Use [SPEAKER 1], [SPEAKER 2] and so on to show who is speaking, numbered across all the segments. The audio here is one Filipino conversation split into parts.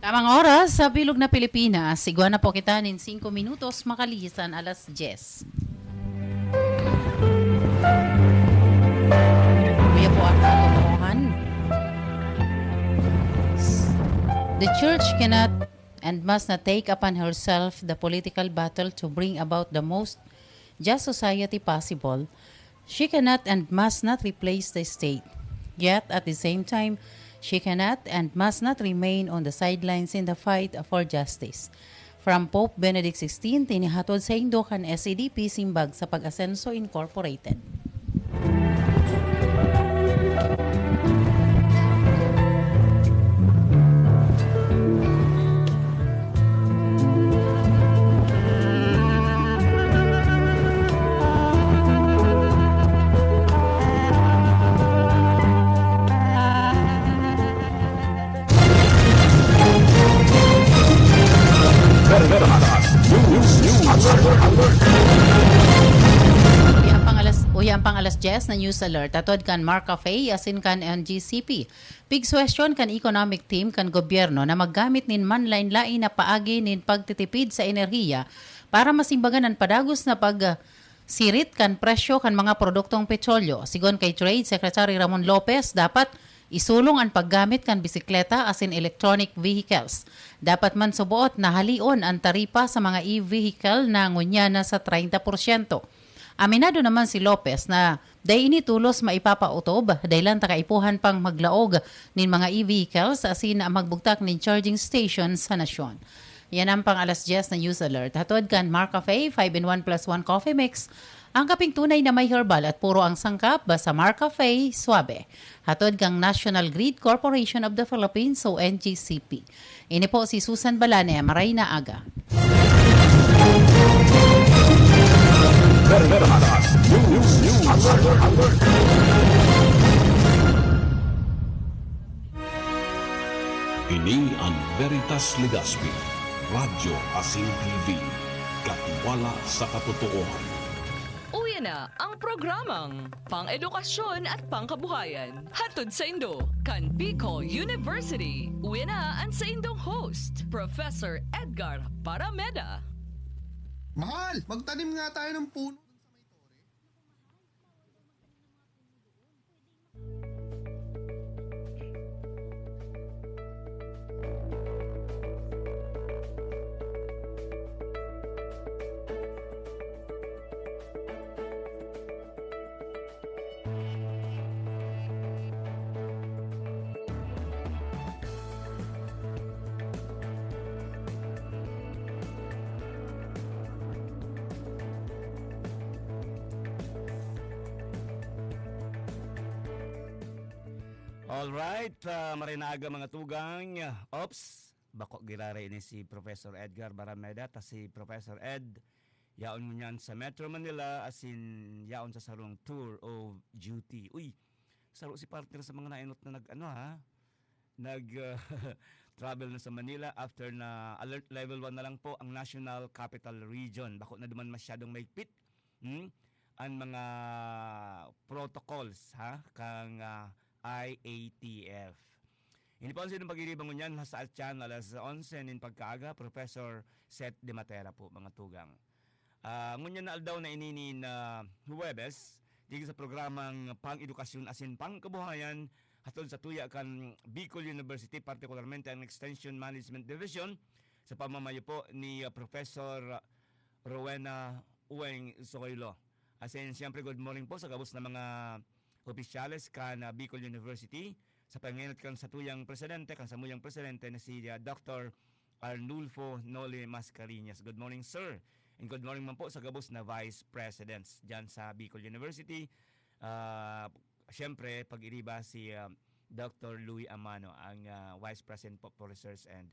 [SPEAKER 1] Tamang oras sa Bilog na Pilipinas. Sigwa na po kita nin 5 minutos makalisan alas 10. Kuya po ang katotohan. The church cannot and must not take upon herself the political battle to bring about the most just society possible. She cannot and must not replace the state. Yet, at the same time, she cannot and must not remain on the sidelines in the fight for justice. From Pope Benedict XVI, tinihatod sa Indo kan SADP Simbag sa Pag-Asenso Incorporated. Uyang pang alas 10 na news alert. Atod kan Mark Cafe, asin kan NGCP. Pigsuwestyon kan economic team kan gobyerno na maggamit nin manlain-lain na paagi nin pagtitipid sa enerhiya para masimbagan ang padagos na sirit kan presyo kan mga produktong petrolyo. Sigon kay Trade Secretary Ramon Lopez, dapat isulong ang paggamit kan bisikleta asin electronic vehicles. Dapat man subuot na halion ang taripa sa mga e-vehicle na ngunya na sa 30%. Aminado naman si Lopez na day ini tulos maipapautob dahil takaipuhan pang maglaog nin mga e-vehicles asin na magbugtak nin charging stations sa nasyon. Yan ang pang alas 10 na news alert. Hatod kan Mark Cafe 5-in-1 plus 1 coffee mix. Ang kaping tunay na may herbal at puro ang sangkap basta Mark Cafe Suabe. Hatod kang National Grid Corporation of the Philippines o NGCP. Ini po si Susan Balane, maray na aga.
[SPEAKER 2] Ini ang Veritas Legaspi, Radyo Asin TV, katiwala sa katotohanan.
[SPEAKER 3] Uwi na ang programang pang-edukasyon at pangkabuhayan. Hatod sa Indo, kan Bicol University. Uwi na ang sa Indong host, Professor Edgar Parameda.
[SPEAKER 4] Mahal, magtanim nga tayo ng puno.
[SPEAKER 5] Alright, marinaga mga tugang. Ops, bako girare ini si Professor Edgar Barameda ta si Professor Ed. Yaon mo niyan sa Metro Manila asin yaon sa sarong tour of duty. Uy, saro si partner sa mga nainot na nag travel na sa Manila after na alert level 1 na lang po ang National Capital Region. Bako na duman masyadong maigpit. Ang mga protocols kang IATF. Hindi po ang sinong pag-iribangon yan sa Altyan alas 11 in pagkaaga, Professor Seth De Matera po, mga tugang. Ngunyan na aldaw na ininin Huwebes, digit sa programang pang-edukasyon asin pang-kabuhayan, hatod sa tuya kan Bicol University, partikularmente ang Extension Management Division, sa pamamayo po ni Professor Rowena Uweng Sokoylo. Asin, siyempre, good morning po sa gabos na mga opisyales kan Bicol University sa panginat kan sa tuyang presidente, kan sa muyang presidente na si Dr. Arnulfo Noli Mascareñas. Good morning, sir. And good morning man po sa gabos na vice presidents dyan sa Bicol University. Siyempre, pag-iriba si Dr. Louis Amano, ang vice president po for research and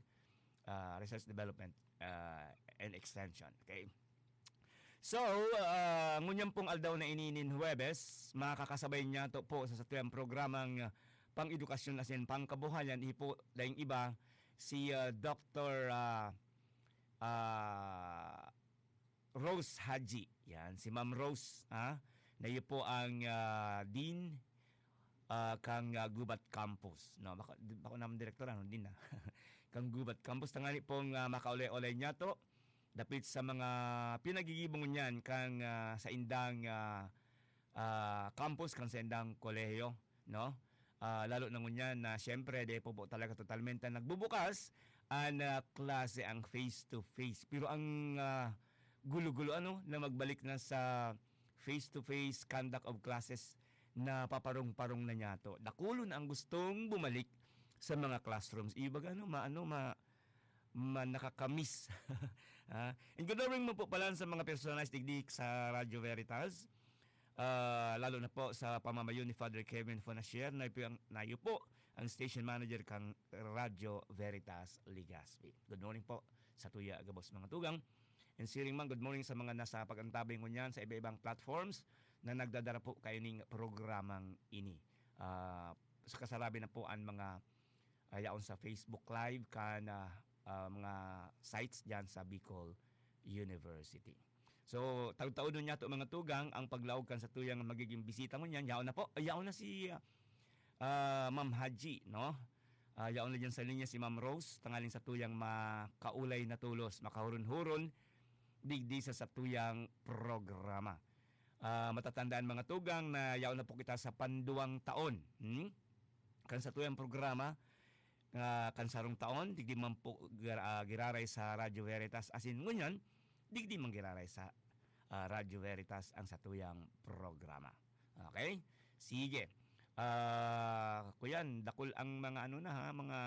[SPEAKER 5] research development and extension. Okay. So, ngunyan pong aldaw na ininin Huwebes, makakasabay niya to po sa satuyang programang pang-edukasyon asin pang-kabuhayan. Ipo dahing iba si Dr. Rose Haji. Yan, si Ma'am Rose, na iyo po ang Dean kang Gubat Campus. No, bako naman direktor din kang gubat campus tangani pong makaulay-ulay niya to dapit sa mga pinagigibong niyan kang sa indang campus kang sa indang kolehiyo, no? Lalo na ngunyan na siyempre de po talaga totalmente nagbubukas ang klase ang face to face. Pero ang gulo-gulo na magbalik na sa face to face conduct of classes na paparong-parong na niya to. Dakulo na ang gustong bumalik sa mga classrooms. Ibag nakakamiss. And good morning mo po pala sa mga personalized digdik sa Radio Veritas. Lalo na po sa pamamayo ni Father Kevin Fonashier na po ang station manager kang Radio Veritas Legazpi. Good morning po sa tuya agabos mga tugang. And siring man, good morning sa mga nasa pagantabay mo niyan sa iba-ibang platforms na nagdadara po kayo ning programang ini. Sa kasarabi na po ang mga yaon sa Facebook Live kan mga sites dyan sa Bicol University. So, taon-taon niya to mga tugang ang paglaog kan sa tuyang magiging bisita mo niyan. Yaon na po. Yaon na si Ma'am Haji, no? Yaon na dyan sa linya si Ma'am Rose, tangaling sa tuyang makaulay na tulos, makahurun-hurun, digdi sa tuyang programa. Matatandaan mga tugang na yaon na po kita sa panduang taon. Kan sa tuyang programa, kansarong taon, digdi man po giraray sa Radio Veritas. Asin ngunyan, digdi man giraray sa Radio Veritas ang satuyang programa. Okay? Sige. Kuyan, dakol ang mga mga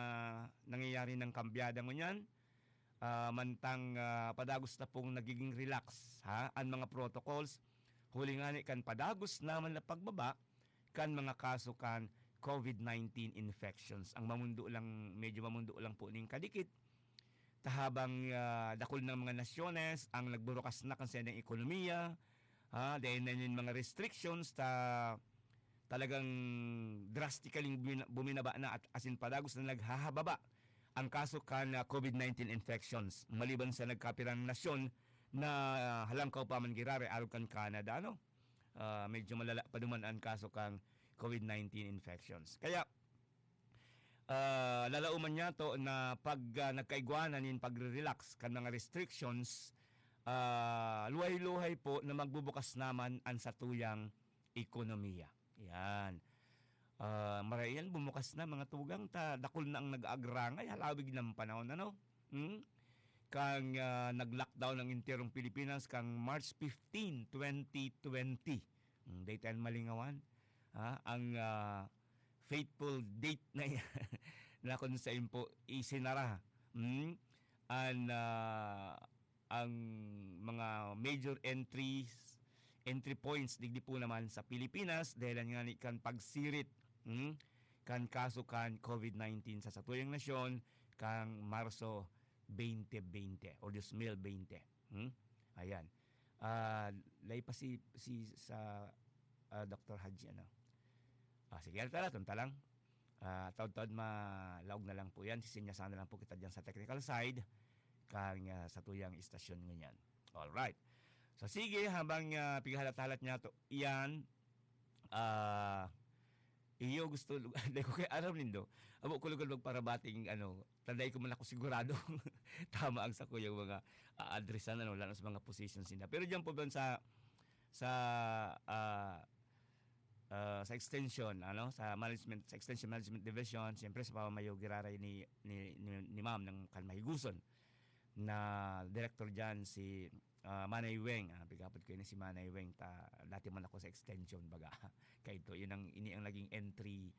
[SPEAKER 5] nangyayari ng kambyada ngunyan. Mantang padagos na pong nagiging relax ang mga protocols. Huli nga kan padagos naman na pagbaba kan mga kaso kan COVID-19 infections. Ang medyo mamundo lang po ning kadikit. Tahabang dakol ng mga nasyones ang nagburukas na kan sa ng ekonomiya, dahil na yung mga restrictions talagang drastically buminaba na at asin padagos na naghahababa ang kaso kan COVID-19 infections. Maliban sa nagkapirang nasyon na halangkaw pa man girare araw kan Canada, medyo malala pa duman ang kaso kan COVID-19 infections. Kaya lalauman niya to na pag nagkaigwanan in pagre-relax kan mga restrictions, luhay-luhay po na magbubukas naman ang satuyang ekonomiya. Yan. Marayan bumukas na mga tugang dakol na ang nag-agrangay halawig ng panahon kang nag-lockdown ng interong Pilipinas kang March 15, 2020. Daytime malingawan. Ang fateful date na na kung saan po isinara ang mga major entry points digdi po naman sa Pilipinas dahil nga ni kan pagsirit kan kaso kan COVID-19 sa satuyang nasyon kang Marso 2020 o 2020. Ayan. Lay pa si sa Dr. Haji sige, tunta lang. Taod-taod malaog na lang po yan. Sisinyasan na lang po kita dyan sa technical side kang sa tuyang istasyon nganyan. Alright. So sige, habang pigahalat-halat niya to, iyan, iyo gusto, hindi ko kaya aram nindo, abo ko lugar magparabating, tanday ko man ako sigurado, tama ang sa kuyang mga addressan, lalo sa mga positions nila. Pero dyan po doon sa extension, sa extension management division, siyempre sa pamamayo giraray ni ma'am ng Kanmahiguson na director diyan si Manay Weng. Bigapod ko yun si Manay Weng, dati man ako sa extension baga. Kaya ito, yun ang naging entry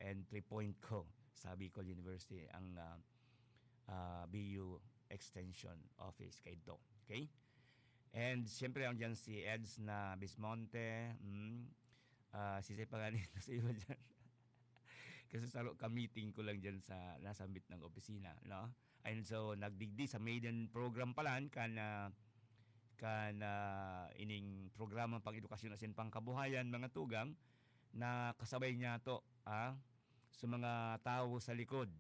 [SPEAKER 5] entry point ko sa Bicol University, ang BU Extension Office. Kaya ito. Okay? And siyempre ang dyan si Eds na Bismonte, si Sepanganito sa iba dyan. Kasi saro ka-meeting ko lang dyan sa nasa bit ng opisina, no? And so nagdigdi sa maiden program palan kan ining programa pang edukasyon asin pang kabuhayan mga tugang na kasabay niya to sa mga tao sa likod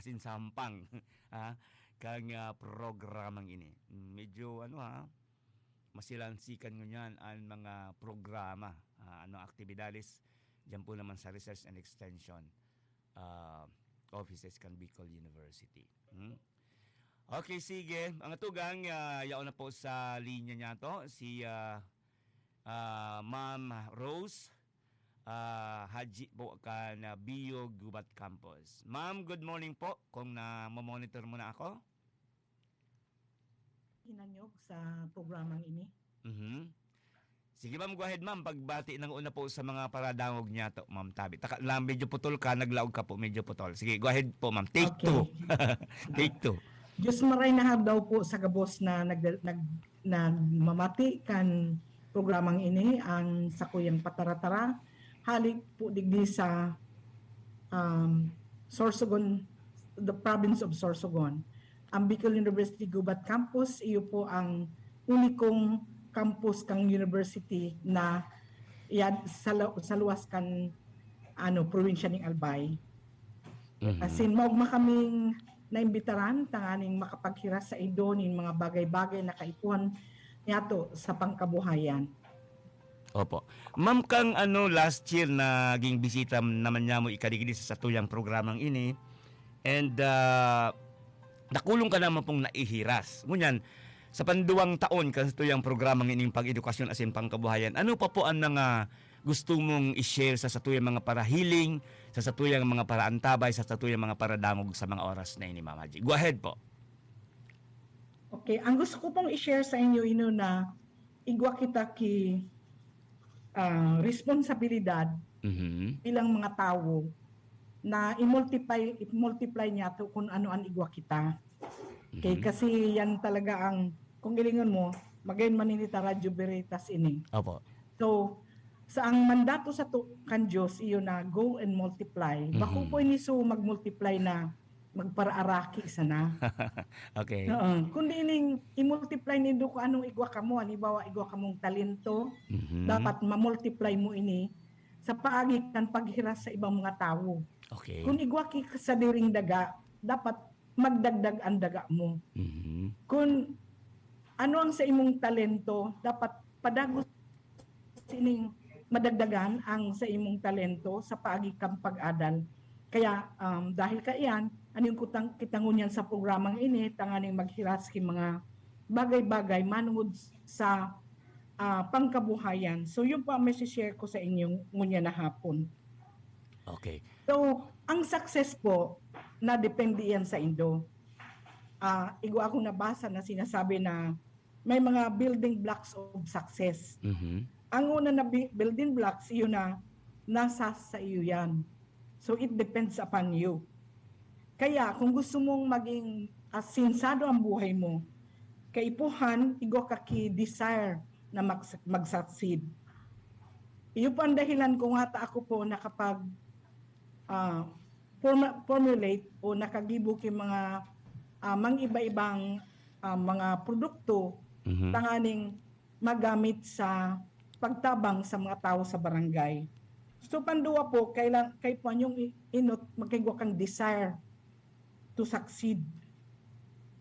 [SPEAKER 5] asin sampang kang programang ini. Medyo masilansikan ngunyan ang mga programa, aktibidades diyan po naman sa research and extension offices kan Bicol University. Okay, sige. Ang tugang, yaon na po sa linya niya to, si Ma'am Rose Haji po kan Bio Gubat Campus. Ma'am, good morning po. Kung na-monitor mo na ako.
[SPEAKER 6] Hinanyog sa programang ini.
[SPEAKER 5] Sige ma'am, go ahead ma'am. Pagbati ng una po sa mga paradangog niya to, ma'am Tabi. Medyo putol ka, naglaog ka po, medyo putol. Sige, go ahead po ma'am. Take two. Take two.
[SPEAKER 6] Diyos maray na daw po sa gabos na mamati kan programang ini ang sakuyang pataratara. Halik po digdi sa Sorsogon, the province of Sorsogon. Ang Bicol University Gubat Campus, iyo po ang unikong campus kang university na sa luwas kan probinsya ng Albay. Kasi maugma kaming naimbitaran tanganing makapaghira sa idonin mga bagay-bagay na kaipuhan niyato sa pangkabuhayan.
[SPEAKER 5] Opo. Ma'am, kang last year naging bisita naman niya mo ikadigdi sa tuyang programang ini. And nakulong ka naman pong naihiras. Ngunyan, sa panduwang taon ka sa tuyang programang ining pag-edukasyon asin pangkabuhayan, ano pa po ang mga gusto mong i-share sa tuyang mga parahiling, sa tuyang mga paraantabay, sa tuyang mga paradangog sa mga oras na ini, Ma'am Haji? Go ahead po.
[SPEAKER 6] Okay, ang gusto ko pong i-share sa inyo na igwa kita ki responsibilidad bilang mga tao na i-multiply niya to kung ano ang igwa kita. Okay, kasi yan talaga ang, kung gilingon mo, magayon maninita Radyo Veritas ini.
[SPEAKER 5] Opo.
[SPEAKER 6] So, sa ang mandato sa kan Diyos, iyo na go and multiply. Bako po ini so mag-multiply na magparaaraki sana.
[SPEAKER 5] Okay.
[SPEAKER 6] Kundi ining i-multiply nindo ko anong igwa kamo, halimbawa igwa kamong talento, dapat ma-multiply mo ini sa paagi kan paghiras sa ibang mga tao.
[SPEAKER 5] Okay.
[SPEAKER 6] Kung igwa ki sa diring daga, dapat magdagdag ang daga mo. Kung ano ang sa imong talento, dapat padagos sining madagdagan ang sa imong talento sa paagi kang pag-adal. Kaya dahil kaiyan, anong kitangunyan sa programang ini, tanganing maghiras ki mga bagay-bagay manungod sa pangkabuhayan. So yun po ang share ko sa inyong ngunya na hapon.
[SPEAKER 5] Okay.
[SPEAKER 6] So, ang success po, na depende yan sa Indo. Igwa akong nabasa na sinasabi na may mga building blocks of success. Ang una na building blocks, yun na nasa sa iyo yan. So it depends upon you. Kaya kung gusto mong maging sinsado ang buhay mo, kaipuhan, igwa ka ki-desire na mag-succeed. Iyo po ang dahilan kung hata ako po na kapag formulate o nakagibo ki mga mang iba-ibang mga produkto tanganing magamit sa pagtabang sa mga tao sa barangay. So panduwa po, kay po yung inot, magkaigwa kang desire to succeed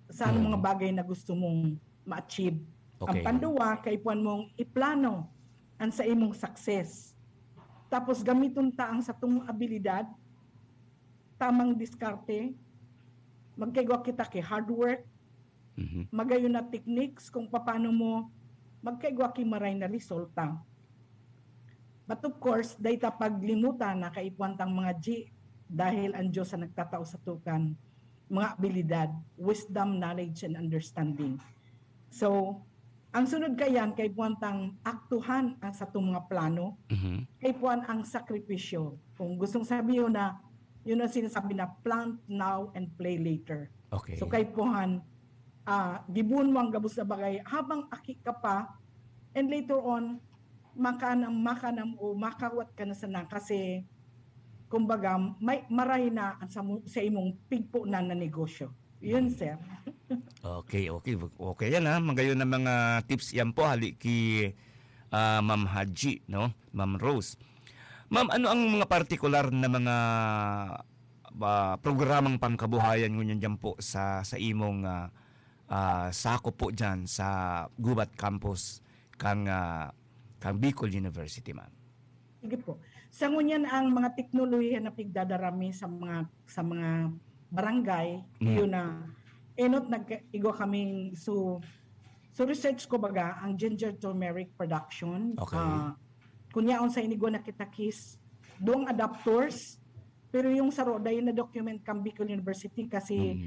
[SPEAKER 6] sa mga bagay na gusto mong ma-achieve.
[SPEAKER 5] Okay.
[SPEAKER 6] Ang panduwa, kay po mong iplano ang sa imong success. Tapos gamiton ta ang sa tung abilidad, tamang diskarte, magkaigwa kita kay hard work, magayon na techniques kung paano mo magkaigwa ki maray na resulta. But of course, dahil paglimutan na kaipuantang mga G, dahil ang Diyos ang nagtatao sa tukan, mga abilidad, wisdom, knowledge, and understanding. So, ang sunod kayan, kaipuantang aktuhan ang sa itong mga plano, kaipuan ang sakripisyo. Kung gustong sabihin na, yun ang sinasabi na plant now and play later.
[SPEAKER 5] Okay.
[SPEAKER 6] So, kaipuhan, gibun mo ang gabos na bagay habang aki ka pa, and later on, makanam o makawat ka na sana kasi kumbaga may maray na sa imong pigpo na negosyo. Yun, sir.
[SPEAKER 5] Okay. Okay yan ha. Magayon na mga tips yan po hali ki Ma'am Haji, no? Ma'am Rose. Ma'am, ano ang mga partikular na mga programang pangkabuhayan ngunyan dyan po sa imong sako po dyan sa Gubat Campus kang Bicol University, ma'am?
[SPEAKER 6] Sige po. Sa ngunyan ang mga teknolohiya na pigdadarami sa mga barangay, yun na enot nag-igo kaming so research ko baga ang ginger turmeric production.
[SPEAKER 5] Okay.
[SPEAKER 6] Kunyaon sa inigo na kita kis doong adapters, pero yung sa roda yun na document kang Bicol University kasi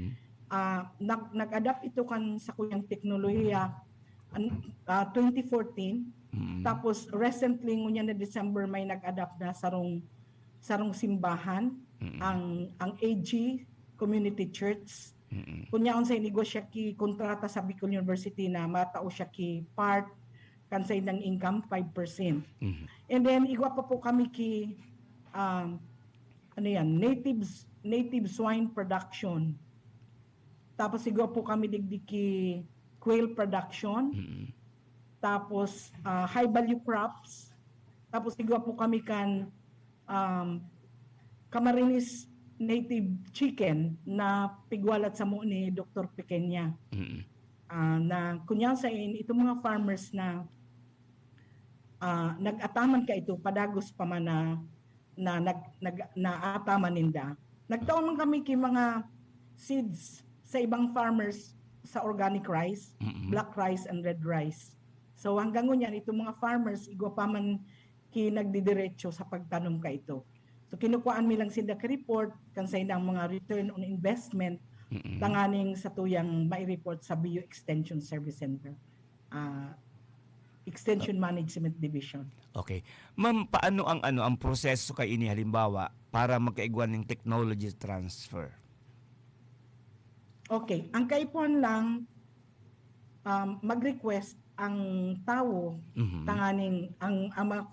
[SPEAKER 6] nag-adapt ito kan sa kuyang teknolohiya 2014. Tapos recently ngunya na December may nag-adapt na sarong simbahan ang AG Community Church. Kunyaon sa inigo siya ki kontrata sa Bicol University na matao siya ki part kansay ng income 5%. And then igwa pa po kami ki native swine production. Tapos igwa po kami digdi ki quail production. Tapos high value crops. Tapos igwa po kami kan Camarines native chicken na pigwalat sa mo ni Dr. Pequeña. Na kunyaw sa itong mga farmers na nag-ataman ka ito padagos pa man na-ataman ninda. Nagtaon man kami kay mga seeds sa ibang farmers sa organic rice, black rice and red rice. So hanggang ngunyan itong mga farmers igwa pa man nagdidiretso sa pagtanom ka ito. So kinukuhaan mi lang sila ka report kansay ng mga return on investment tanganing sa tuyang mai-report sa Bio Extension Service Center. Extension Management Division.
[SPEAKER 5] Okay. Ma'am, paano ang proseso kay ini halimbawa para magkaigwan ng technology transfer?
[SPEAKER 6] Okay, ang kaipon lang mag-request ang tao tanganing ang mga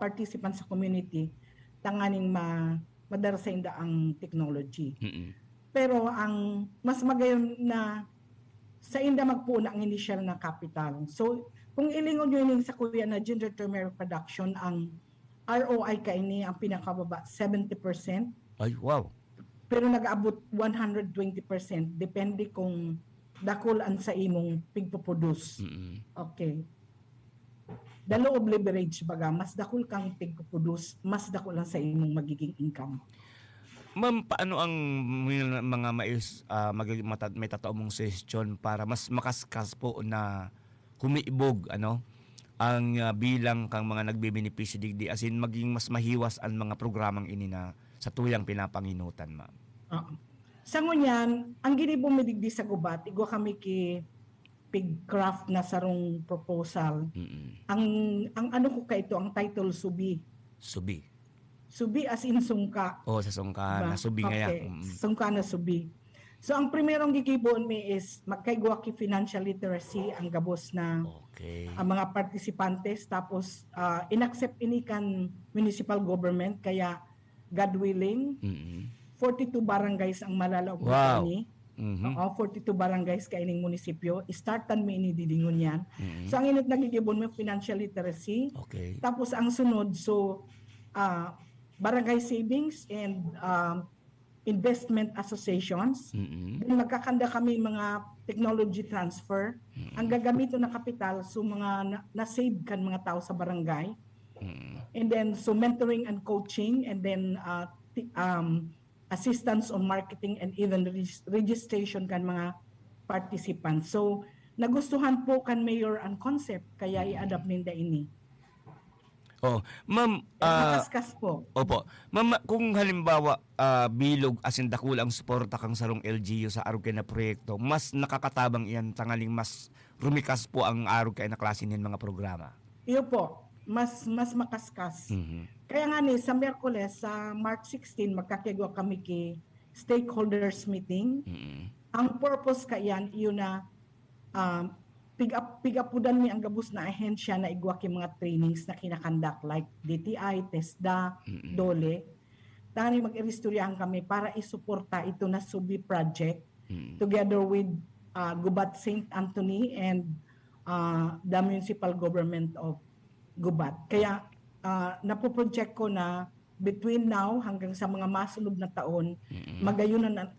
[SPEAKER 6] participants sa community tanganing madarasain da ang technology. Pero ang mas magayon na sa inda magpuna ang initial na capital. So kung ilingon nyo yun sa kuya na ginger turmeric production, ang ROI ka ini ang pinakababa 70%.
[SPEAKER 5] Ay, wow.
[SPEAKER 6] Pero nag-abot 120%. Depende kung dakulan sa imong pigpuproduce. Okay. The law of leverage baga, mas dakul kang pigpuproduce, mas dakulan sa imong magiging income.
[SPEAKER 5] Ma'am, paano ang mga may tatao mong suggestion para mas makaskas po na humiibog ang bilang kang mga nagbebenepisyo digdi as in maging mas mahiwas ang mga programang ini na sa tuyang pinapanginutan, ma'am?
[SPEAKER 6] Sa ngunyan, ang ginibong midigdi sa gubat, igwa kami ki pigcraft na sarong proposal. Ang ano ko ka ito, ang title Subi. Subi as in sungka.
[SPEAKER 5] Oh, sa sungka na subi nga yan.
[SPEAKER 6] Sungka na subi. So ang primerong gigibon mi is magkaigwa ki financial literacy ang gabos na ang mga participantes, tapos inaccept ini kan municipal government kaya God willing 42 barangays ang malalaog ni. 42 barangays ka ining munisipyo. Startan mi ini didingon yan. So ang init nagigibon mo financial literacy. Tapos ang sunod barangay savings and investment associations. Then magkakanda kami mga technology transfer. Ang gagamito na kapital mga na-save kan mga tao sa barangay. And then mentoring and coaching, and then assistance on marketing and even registration kan mga participants. So nagustuhan po kan mayor ang concept kaya i-adapt ninda ini.
[SPEAKER 5] Ma'am,
[SPEAKER 6] makaskas po.
[SPEAKER 5] Opo. Ma'am, kung halimbawa bilog asin dakul ang suporta kang sarong LGU sa arog kay na proyekto, mas nakakatabang iyan tangaling mas rumikas po ang arog kay na klase nin mga programa.
[SPEAKER 6] Iyo po, mas makaskas. Kaya nga ni sa Miyerkules sa March 16 magkakigwa kami ki stakeholders meeting. Ang purpose kayan iyon na pigapudan mi ang gabos na ahensya na igwa ki mga trainings na kinakandak like DTI, TESDA, DOLE. Tani mag-iristoryahan kami para isuporta ito na Subi project together with Gubat St. Anthony and the municipal government of Gubat. Kaya napoproject ko na between now hanggang sa mga masunod na taon, magayunan ang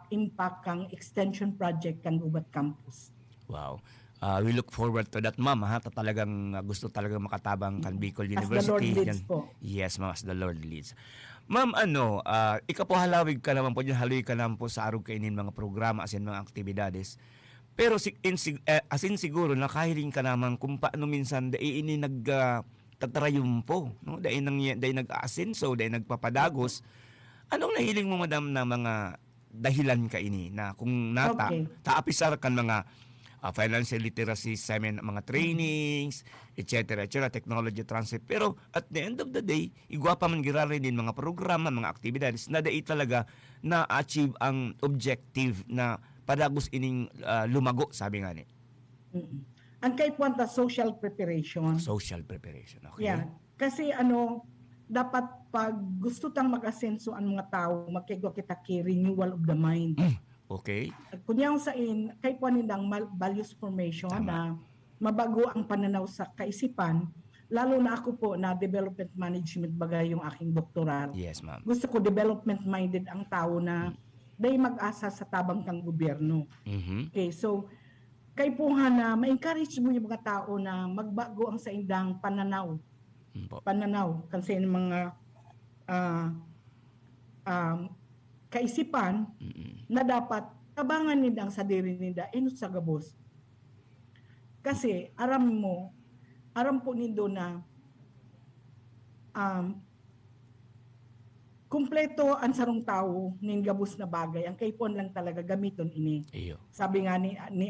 [SPEAKER 6] impact kang extension project kang Gubat Campus.
[SPEAKER 5] Wow. We look forward to that, ma'am. Ha? Talagang gusto talagang makatabang kan Bicol
[SPEAKER 6] As the Lord
[SPEAKER 5] University.
[SPEAKER 6] leads
[SPEAKER 5] Yan.
[SPEAKER 6] po.
[SPEAKER 5] Yes, ma'am, as the Lord leads. Ma'am, ikaw po halawig ka naman po dyan, halawig ka naman po sa arog kainin mga programa, asin mga aktibidades. Pero asin siguro nakahiling ka naman kung paano minsan dahil ini tatrayumpo, no? Dahil nag-aasenso, dahil nagpapadagos. Anong nahiling mo, madam, na mga dahilan ka ini na kung
[SPEAKER 6] Okay.
[SPEAKER 5] taapisar kan mga financial literacy mga trainings, etc., technology transfer. Pero at the end of the day, igwapa man girari din mga programa, mga activities na dai talaga na-achieve ang objective na padagos ining lumago, sabi nga ni.
[SPEAKER 6] Ang kay puwanta social preparation.
[SPEAKER 5] Social preparation, okay?
[SPEAKER 6] Yeah. Kasi dapat pag gusto tang mag-asenso ang mga tao, magkaigo kita kay renewal of the mind.
[SPEAKER 5] Okay.
[SPEAKER 6] Kunyang kay puwanindang values formation
[SPEAKER 5] Tama.
[SPEAKER 6] na mabago ang pananaw sa kaisipan, lalo na ako po na development management bagay yung aking doktoral.
[SPEAKER 5] Yes, ma'am.
[SPEAKER 6] Gusto ko development-minded ang tao na day mag-asa sa tabang kang gobyerno.
[SPEAKER 5] Mhm.
[SPEAKER 6] Okay, so kay puha na ma-encourage mo yung mga tao na magbago ang sa indang pananaw. Pananaw kasi ng mga kaisipan na dapat tabangan nila sa diri nila inut sa gabos. Kasi aram po nindo na kumpleto ang sarong tao ning gabos na bagay. Ang kaipon lang talaga gamiton ini.
[SPEAKER 5] Iyo.
[SPEAKER 6] Sabi nga ni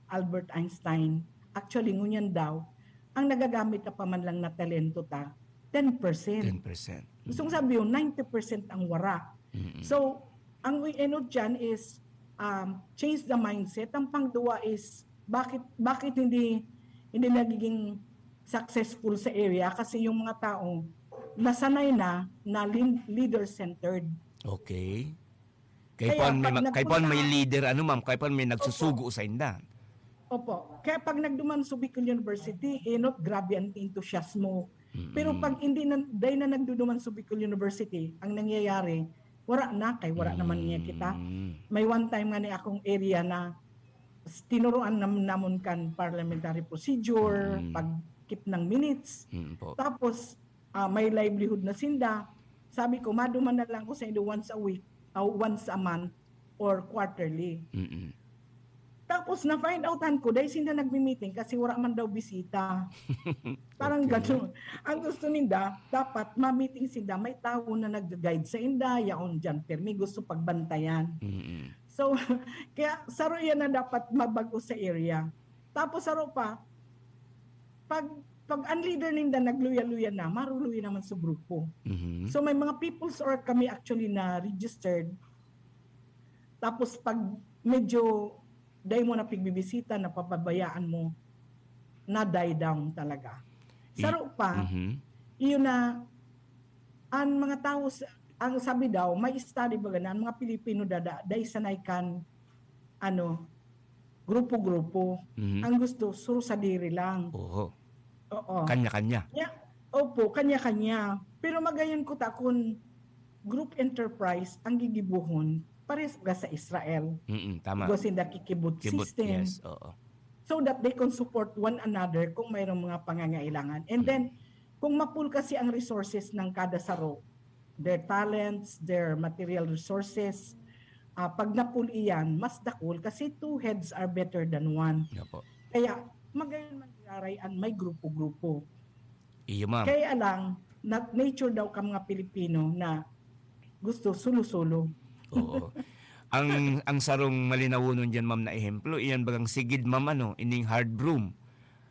[SPEAKER 6] Albert Einstein, actually ngunyan daw, ang nagagamit na pa man lang na talento ta, 10%.
[SPEAKER 5] 10%.
[SPEAKER 6] Gustong sabi yun, 90% ang wara. So, ang enod dyan is change the mindset. Ang pangduwa is bakit hindi nagiging successful sa area kasi yung mga tao nasanay na leader-centered.
[SPEAKER 5] Okay.
[SPEAKER 6] Kaya
[SPEAKER 5] Kay pon may leader, ma'am, kay pon may nagsusugo sa inda.
[SPEAKER 6] Opo. Kaya pag nagduman sa Bicol University, not grabe ang entusiasmo. Pero pag hindi na nagduduman sa Bicol University, ang nangyayari, wala naman niya kita. May one time nga ni akong area na tinuruan namon kan parliamentary procedure, pag-keep ng minutes. Tapos, may livelihood na sinda. Sabi ko, maduman na lang ko sa inyo once a week, once a month, or quarterly. Tapos na-find outan ko, dahil sinda nagmi-meeting kasi wala man daw bisita. Parang gano'n. Ang gusto ninda, dapat ma-meeting sinda, may tao na nag-guide sa inda, yaon dyan, permi gusto pagbantayan. So, kaya saro yan na dapat mabago sa area. Tapos saro pa, pag ang leader ninda nagluya-luya na, maruluya naman sa grupo. So may mga people's org kami actually na registered. Tapos pag medyo dahil mo na pigbibisita, napapabayaan mo, na die down talaga. Saro pa, iyon na, ang mga tao, ang sabi daw, may study ba ganun, mga Pilipino dahil sanay kan, grupo-grupo. Ang gusto, suro sa diri lang.
[SPEAKER 5] Oo.
[SPEAKER 6] Kanya-kanya. Opo, kanya-kanya. Pero magayon ko kung group enterprise ang gigibuhon, pares ga sa Israel.
[SPEAKER 5] Tama.
[SPEAKER 6] Because in the kikibut system.
[SPEAKER 5] Yes, oo.
[SPEAKER 6] So that they can support one another kung mayroong mga pangangailangan. And then, kung mapul kasi ang resources ng kada saro, their talents, their material resources, pag napul iyan, mas dakul kasi two heads are better than one.
[SPEAKER 5] Yapo.
[SPEAKER 6] Kaya, magayon man garayan, may grupo-grupo.
[SPEAKER 5] Iyo, ma'am.
[SPEAKER 6] Kaya lang, nature daw ka mga Pilipino na gusto sulo-sulo.
[SPEAKER 5] Oo. Ang sarong malinawunon diyan, ma'am, na ehemplo, iyan bagang sigid, ma'am, ining hard broom.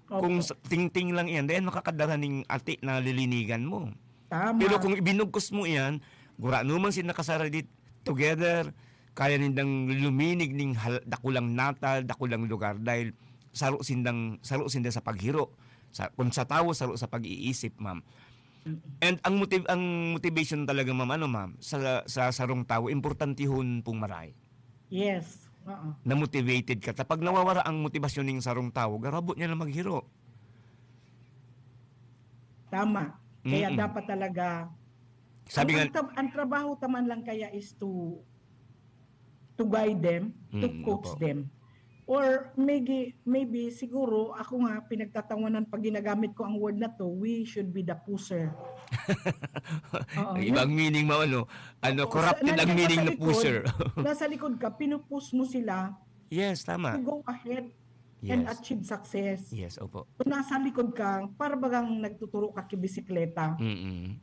[SPEAKER 5] Kung ting-ting lang iyan, dahil makakadara ning ati na lilinigan mo.
[SPEAKER 6] Tama.
[SPEAKER 5] Pero kung ibinugkos mo iyan, gura naman sila nakasara dit together, kaya nindang luminig ning dakulang natal, dakulang lugar dahil saro sinda sa paghiro. Kung sa tao, saro sa pag-iisip, ma'am. And ang motivation talaga, ma'am, ma'am, sa sarong tao, importantihon pong maray.
[SPEAKER 6] Yes. Oo.
[SPEAKER 5] Na motivated ka. Kapag nawawara ang motibasyon ng sarong tao, garabot niya na maghiro.
[SPEAKER 6] Tama. Kaya dapat talaga,
[SPEAKER 5] Sabi
[SPEAKER 6] ang trabaho taman lang kaya is to guide them, to coach them. Or maybe siguro ako nga pinagtatawanan pag ginagamit ko ang word na to, we should be the pusher. Oo,
[SPEAKER 5] Ibang meaning mo, ano,
[SPEAKER 6] Oo,
[SPEAKER 5] corrupted ang
[SPEAKER 6] nandiyan ka
[SPEAKER 5] meaning
[SPEAKER 6] sa
[SPEAKER 5] na
[SPEAKER 6] likod,
[SPEAKER 5] pusher.
[SPEAKER 6] Nasa likod ka, pinupush mo sila
[SPEAKER 5] Yes, tama.
[SPEAKER 6] to go ahead and
[SPEAKER 5] Yes.
[SPEAKER 6] achieve success.
[SPEAKER 5] Yes, opo.
[SPEAKER 6] So, nasa likod ka, para bagang nagtuturo ka kibisikleta.
[SPEAKER 5] Mm-mm.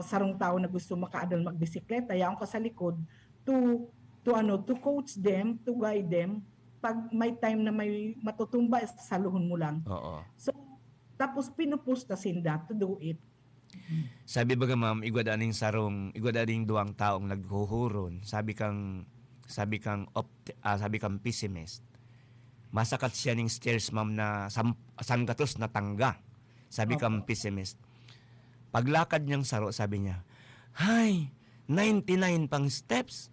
[SPEAKER 6] Sarong tao na gusto makaadal magbisikleta, yaon ka sa likod to coach them, to guide them. Pag may time na may matutumba, saluhon mo lang.
[SPEAKER 5] Oo.
[SPEAKER 6] So, tapos pinupush ta sinda to do it.
[SPEAKER 5] Sabi ba ma'am, igwadaning duwang taong naghuhuron, sabi kang pessimist. Masakat siya ning stairs ma'am na sanggatos na tangga. Sabi kang pessimist. Paglakad niyang saro, sabi niya, "Hay, 99 pang steps."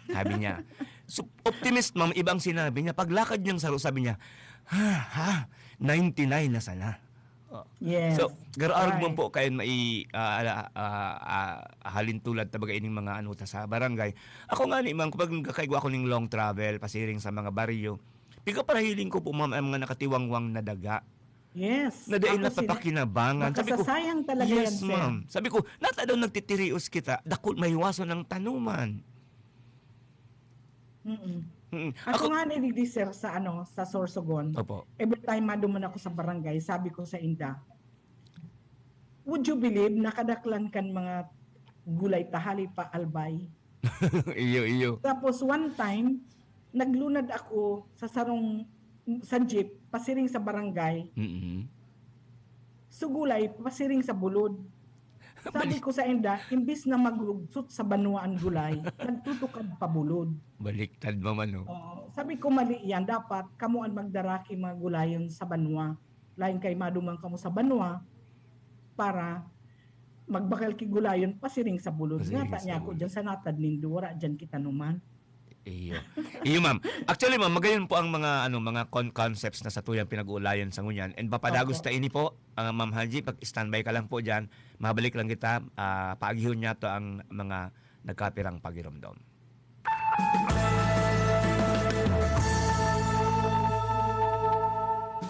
[SPEAKER 5] Sabi niya. So, optimist ma'am, ibang sinabi niya. Paglakad niyang saro, sabi niya, 99 na sana.
[SPEAKER 6] Yes.
[SPEAKER 5] So, gararag mo
[SPEAKER 6] right.
[SPEAKER 5] po kayo halin tulad tabaga ining mga ano ta sa barangay. Ako nga ni ma'am, kapag nagkakaigwa ako ng long travel, pasiring sa mga baryo, piga para hiling ko po ma'am ang mga nakatiwangwang na daga.
[SPEAKER 6] Yes.
[SPEAKER 5] Na dahil
[SPEAKER 6] Ako
[SPEAKER 5] napapakinabangan.
[SPEAKER 6] makasasayang talaga yan,
[SPEAKER 5] yes
[SPEAKER 6] sir.
[SPEAKER 5] ma'am. Sabi ko, nata daw nagtitirios kita, dakot may waso ng tanuman.
[SPEAKER 6] Ako nga sir sa Sorsogon.
[SPEAKER 5] Opo.
[SPEAKER 6] Every time maduman ako sa barangay, sabi ko sa Inda, would you believe nakadaklan kan mga gulay tahali pa albay?
[SPEAKER 5] iyo.
[SPEAKER 6] Tapos one time, naglunad ako sa jeep, pasiring sa barangay,
[SPEAKER 5] Mm-mm.
[SPEAKER 6] sugulay, pasiring sa bulod. Sabi ko sa Inda, imbis na maglugsot sa banuan gulay, nagtutukad pa bulod.
[SPEAKER 5] Baliktad ma'am ano.
[SPEAKER 6] Sabi ko mali yan, dapat kamuan magdaraki mga gulayon sa banwa. Lain kay madumang kamo sa banwa para magbakal ki gulayon pasiring sa bulod.
[SPEAKER 5] Pasiring
[SPEAKER 6] Nga
[SPEAKER 5] sa
[SPEAKER 6] niya ako
[SPEAKER 5] bulod.
[SPEAKER 6] dyan sa natad nindo, wala dyan kita numan.
[SPEAKER 5] Iyo ma'am. Actually ma'am, magayon po ang mga concepts na sa tuyang pinag-uulayan sa ngunyan. And papadagos ta ini po, Ma'am Haji, pag standby ka lang po diyan, mabalik lang kita, paagihon niya to ang mga nagkapirang pagiromdom.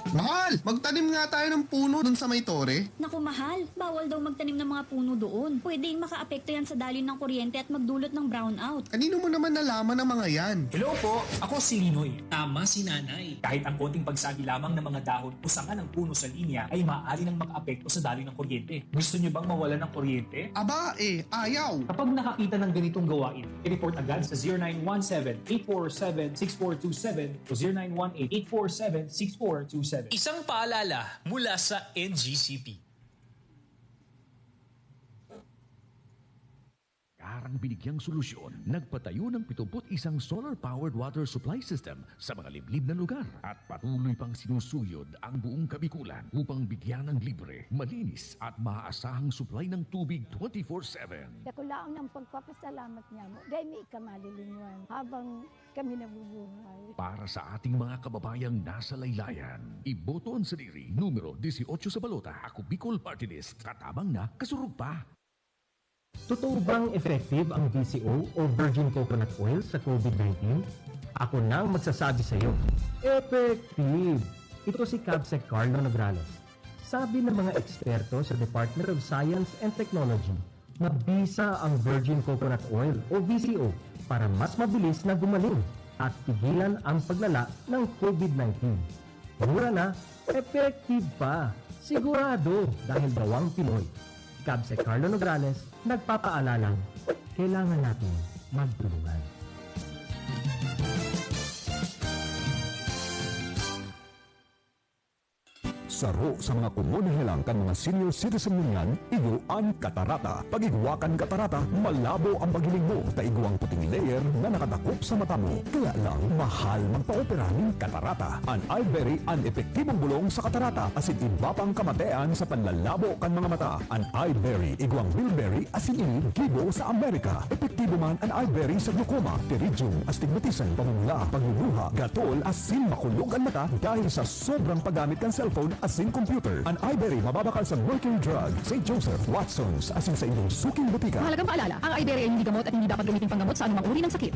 [SPEAKER 4] Mahal, magtanim nga tayo ng puno dun sa may tore.
[SPEAKER 7] Naku mahal, bawal daw magtanim ng mga puno doon. Pwedeng makaapekto yan sa dalin ng kuryente at magdulot ng brownout.
[SPEAKER 4] Kanino mo naman nalaman ang mga yan?
[SPEAKER 8] Hello po, ako si Linoy. Tama si Nanay. Kahit ang konting pagsagi lamang ng mga dahon o sanga ng puno sa linya ay maaari nang makaapekto sa daloy ng kuryente. Gusto niyo bang mawalan ng kuryente?
[SPEAKER 4] Aba ayaw.
[SPEAKER 8] Kapag nakakita ng ganitong gawain, i-report agad sa 0917-847-6427 o 0918-847-6427. Isang paalala mula sa NGCP.
[SPEAKER 9] Karang binigyang solusyon, nagpatayo ng 71 solar-powered water supply system sa mga liblib na lugar at patuloy pang sinusuyod ang buong Kabikulan upang bigyan ng libre, malinis at maaasahang supply ng tubig 24/7.
[SPEAKER 10] Ako lang ng pagpapasalamat niya mo. Dahil may ikamalilinwan habang kami nabubuhay.
[SPEAKER 9] Para sa ating mga kababayang nasa laylayan, iboto ang sadiri, numero 18 sa balota, ako Bicol Party List, katabang na kasurug pa.
[SPEAKER 11] Totoo bang effective ang VCO o Virgin Coconut Oil sa COVID-19? Ako nang magsasabi sa iyo. Effective! Ito si Cabsec Carlo Nograles. Sabi ng mga eksperto sa Department of Science and Technology, mabisa ang Virgin Coconut Oil o VCO para mas mabilis na gumaling at tigilan ang paglala ng COVID-19. Mura na, effective pa. Sigurado dahil gawang Pinoy. Cabsec Carlo Nograles, nagpapaalalang kailangan natin magtulungan.
[SPEAKER 12] Saro sa mga kumunahilang kan mga senior citizen niyan, iguan katarata. Pag-iguakan katarata, malabo ang paghiling mo. Taiguang puting layer na nakadakop sa mata mo. Kaya lang, mahal magpa-opera ng katarata. An iBerry ang epektibong bulong sa katarata asin iba pang kamatean sa panlalabo kan mga mata. An iBerry, iguang bilberry asin ini gibo sa Amerika. Epektibo man an iBerry sa glaucoma, pterygium, astigmatism, pamumula, pagluluha, gatol asin makulog ang mata dahil sa sobrang paggamit kan cellphone asin computer. An iBerry mababakal sa Mercury Drug, St. Joseph, Watson's asin sa inyong suking butika.
[SPEAKER 13] Mahalagang paalala, ang iBerry ay hindi gamot at hindi dapat gamitin panggamot sa anumang uri ng sakit.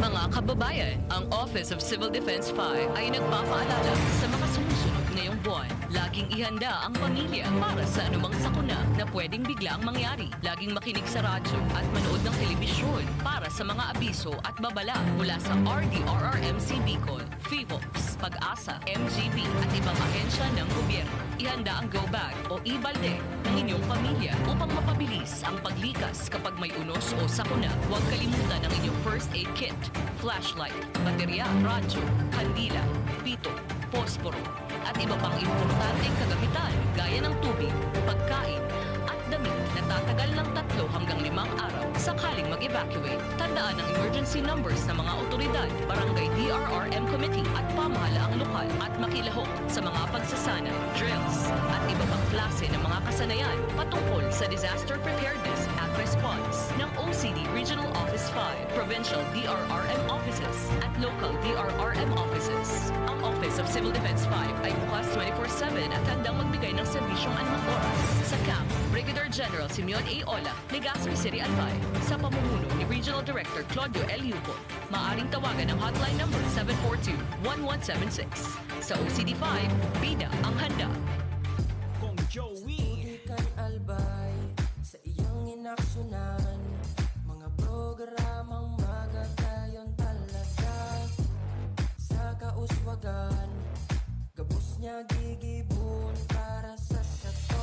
[SPEAKER 3] Mga kababayan, ang Office of Civil Defense 5 ay nagpapaalala sa mga sumusunod ngayong buwan. Laging ihanda ang pamilya para sa anumang sakuna na pwedeng biglang mangyari. Laging makinig sa radyo at manood ng telebisyon para sa mga abiso at babala mula sa RDRRMC Bicol, FIVOX, Pag-asa, MGB at ibang ahensya ng gobyerno. Ihanda ang go bag o e-balde ng inyong pamilya upang mapabilis ang paglikas kapag may unos o sakuna. Huwag kalimutan ang inyong first aid kit, flashlight, baterya, radyo, kandila, pito, posporo, at iba pang importanteng kagamitan gaya ng tubig, pagkain, at damit na tatagal ng 3 hanggang 5 araw sakaling mag-evacuate. Tandaan ang emergency numbers ng mga otoridad, barangay DRRM committee at pamahalaang lokal at makilahok sa mga pagsasana, drills, at iba pang klase ng mga kasanayan patungkol sa disaster preparedness at response ng OCD Regional Office 5, Provincial DRRM offices at local DRRM offices. Ang Office of Civil Defense 5 ay bukas 24/7 at handang magbigay ng serbisyong anumang oras. Sa camp, Brigadier General Simeon A. Ola, Legazpi City Albay, sa pamumuno ni Regional Director Claudio L. Yupo. Maaring tawagan ang hotline number 742-1176. Sa OCD5, bida ang handa.
[SPEAKER 13] Kung Joey kan albay sa iyong inaksyonan, mga programang magagayon talaga sa kauswagan, gabos niya gigibon para sa kato.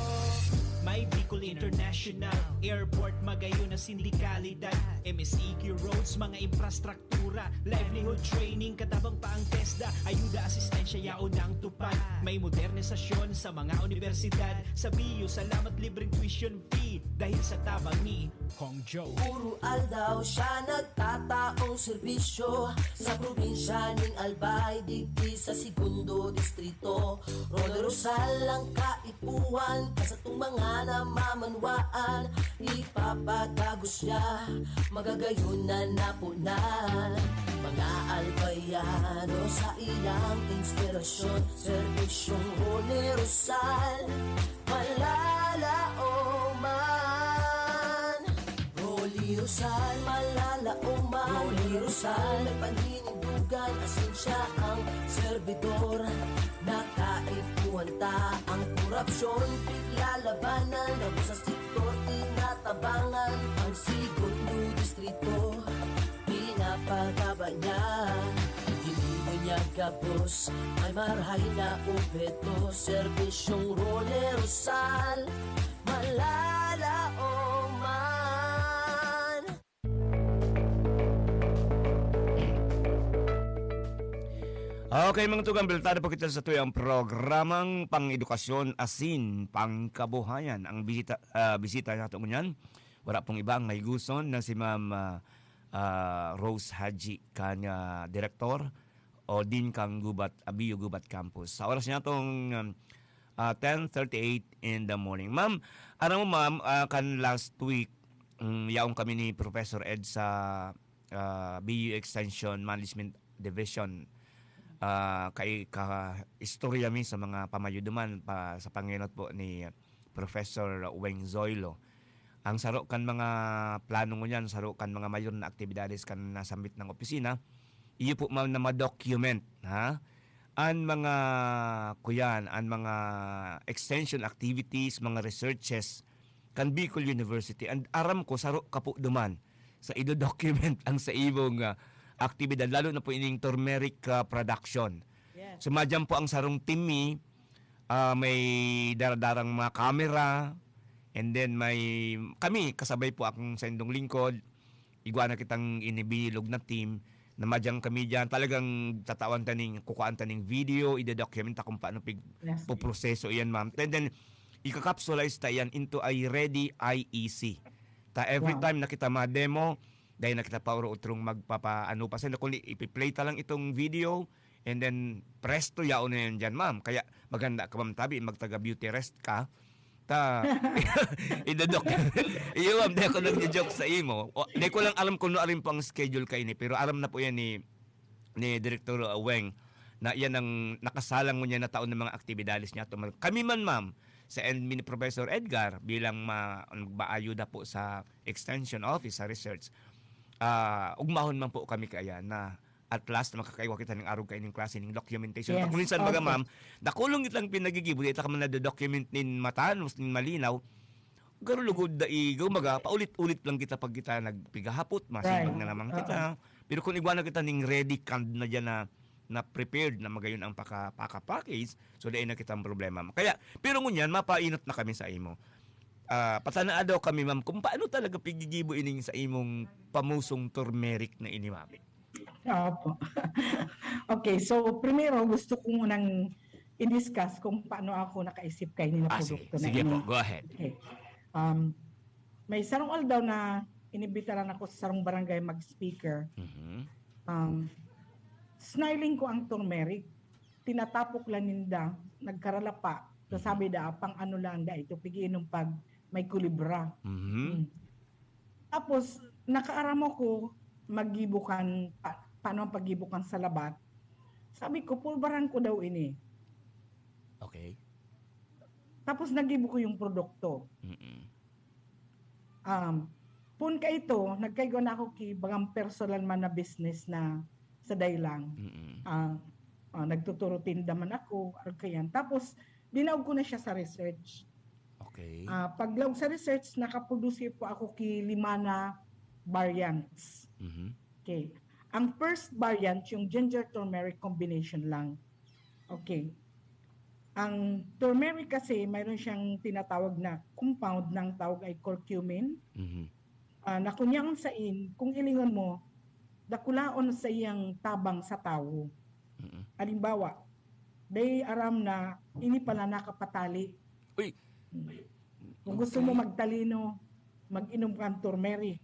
[SPEAKER 8] May Bicol International Airport, magayon na sindikalidad, MSEQ roads, mga infrastruktura, livelihood training, katabang pa ang TESDA, ayuda, asistensya, yaon ang tupad. May modernisasyon sa mga universidad, sa BU, salamat libreng tuition fee dahil sa tabang ni Kong Joe.
[SPEAKER 13] Puro aldaw siya nagtataong serbisyo sa probinsya ning Albay, digdi sa segundo distrito. Roller Rosal ang kaipuan, sa tung mga namamanwaan, ipapatagos siya, magagayunan na punan. Mga albayano sa iyang inspirasyon, serbisyong Roller Rosal, malalaong man. Rolly Rosal, malalaong man. Rolly Rosal, nagpaninindugan, asin siya ang serbidor. Nakaipuan ta ang korupsyon, piglalabanan, labo sa sektor, tinatabangan ang segundo distrito. Pinapagaba niya, hindi mo niya gabos, ay marahay na upeto. Serbisyong Roller Rosal, malalaong man.
[SPEAKER 5] Okay mga tugang, biltado po kita sa tuyang programang pang-edukasyon asin pangkabuhayan. Ang bisita natin ngunyan, wala pong ibang may guson na si Ma'am Rose Haji, kanya direktor o din kang Gubat, Abiyo Gubat Campus. Sa oras niya itong 10:38 in the morning. Ma'am, alam mo ma'am, kan last week, yaong kami ni Professor Ed sa BU Extension Management Division, kay istorya mi sa mga pamayuduman sa panginot po ni Professor Weng Zoilo. Ang saro kan mga plano mo niyan, saro kan mga mayor na aktibidades kan nasambit ng opisina, iyo po ma'am na ma-document, ha? An mga kuyan, an mga extension activities, mga researches kan Bicol University. And aram ko saro ka po duman sa ido-document ang sa ibong aktibidad, lalo na po ining turmeric production. Yes. Sumadyan po ang sarong team mi, may daradarang mga camera, and then may kami kasabay po akong sa indong lingkod, igwa na kitang inibilog na team na madyang kami dyan, talagang tatawan taning, kukuhaan taning video, ida-document kung paano po proseso yan ma'am. And then ikakapsulize ta yan into a ready IEC. Ta every time na kita ma-demo, dahil na kita pauro utrong magpapaano pa sila, kundi ipi-play ta lang itong video, and then presto yaon na yan dyan ma'am. Kaya maganda ka ma'am tabi, magtaga beauty rest ka, ta idadok iyo ma'am, dahil ko nag-joke sa imo, dahil ko lang alam kung no alam po ang schedule ka ini, pero alam na po yan ni Director Weng na yan ang nakasalang mo niya na taon ng mga aktibidades niya. Kami man ma'am sa ni Professor Edgar bilang magbaayuda po sa extension office sa research, ugmahon man po kami kaya na at last makakaiwa kita ng araw kayo ng klase ng documentation.
[SPEAKER 6] Yes,
[SPEAKER 5] Kung minsan baga
[SPEAKER 6] okay.
[SPEAKER 5] ma'am, nakulong itlang pinagigibo, ita ka man na-document nin matanos, nin malinaw, garo lugod da igaw maga, paulit-ulit lang kita pag kita nagpigahapot, masibag na naman kita. Pero kung igwa na kita ning ready canned na dyan na prepared na magayon ang paka-package, so dahil na kitang problema. Kaya, pero ngunyan, mapainot na kami sa imo. Patana daw kami ma'am, kung paano talaga pigigibo ining sa imong pamusong turmeric na ini ma'am.
[SPEAKER 6] Opo. Okay, so primero gusto ko munang i-discuss kung paano ako nakaisip kay ni na produkto na
[SPEAKER 5] Sige
[SPEAKER 6] ini.
[SPEAKER 5] po, go ahead.
[SPEAKER 6] Okay. May sarong aldaw na inibitaran ako sa sarong barangay mag-speaker. Sniling ko ang turmeric, tinatapok lang ninda, nagkaralapa. So sabi da, pang ano lang da, ito pigiinom pag may kulibra. Tapos, nakaaramo ko magibukan, paano ang pagibukan sa labat. Sabi ko, pulbaran ko daw ini.
[SPEAKER 5] Okay.
[SPEAKER 6] Tapos nagibo ko yung produkto. Pun ka ito, nagkaigo na ako ki bagang personal man na business na sa daylang. Nagtuturo tinda man ako, kayan. Tapos, dinawag ko na siya sa research.
[SPEAKER 5] Okay.
[SPEAKER 6] Paglawag sa research, nakaproduce po ako ki 5 na variants. Okay. Ang first variant, yung ginger turmeric combination lang. Okay. Ang turmeric kasi, mayroon siyang tinatawag na compound ng tawag ay curcumin. Na kunyang sain, kung ilingon mo, dakulaon sa iyang tabang sa tao. Halimbawa, day aram na ini pala nakapatali.
[SPEAKER 5] Uy.
[SPEAKER 6] Kung gusto mo magtalino, mag-inom ka ng turmeric.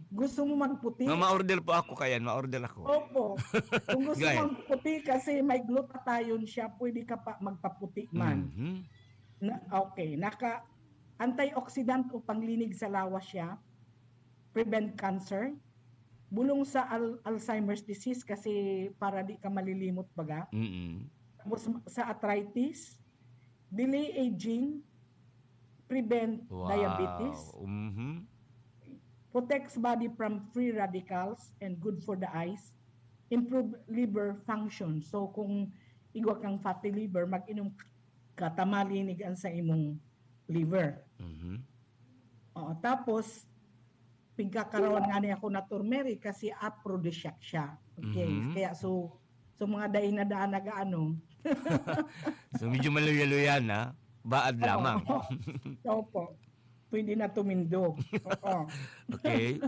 [SPEAKER 6] Gusto mo magputi.
[SPEAKER 5] Ma-order po ako kaya, ma-order ako.
[SPEAKER 6] Opo. Kung gusto mo magputi kasi may glutathione siya, pwede ka pa magpaputi man. Okay. Antioxidant o panglinig sa lawas siya. Prevent cancer. Bulong sa Alzheimer's disease kasi para di ka malilimot baga. Tapos sa arthritis. Delay aging. Prevent diabetes. Protects body from free radicals and good for the eyes. Improve liver function. So kung igwa kang fatty liver, mag-inom ka, tamalinig ang sa imong liver. Tapos, pagkakaroon nga niya ako na turmeric kasi aphrodisiac siya. Okay. Kaya so mga daing na daan nag-ano.
[SPEAKER 5] So medyo maluya-luya na. Baad lamang.
[SPEAKER 6] Opo. Pwede na tumindog.
[SPEAKER 5] Okay.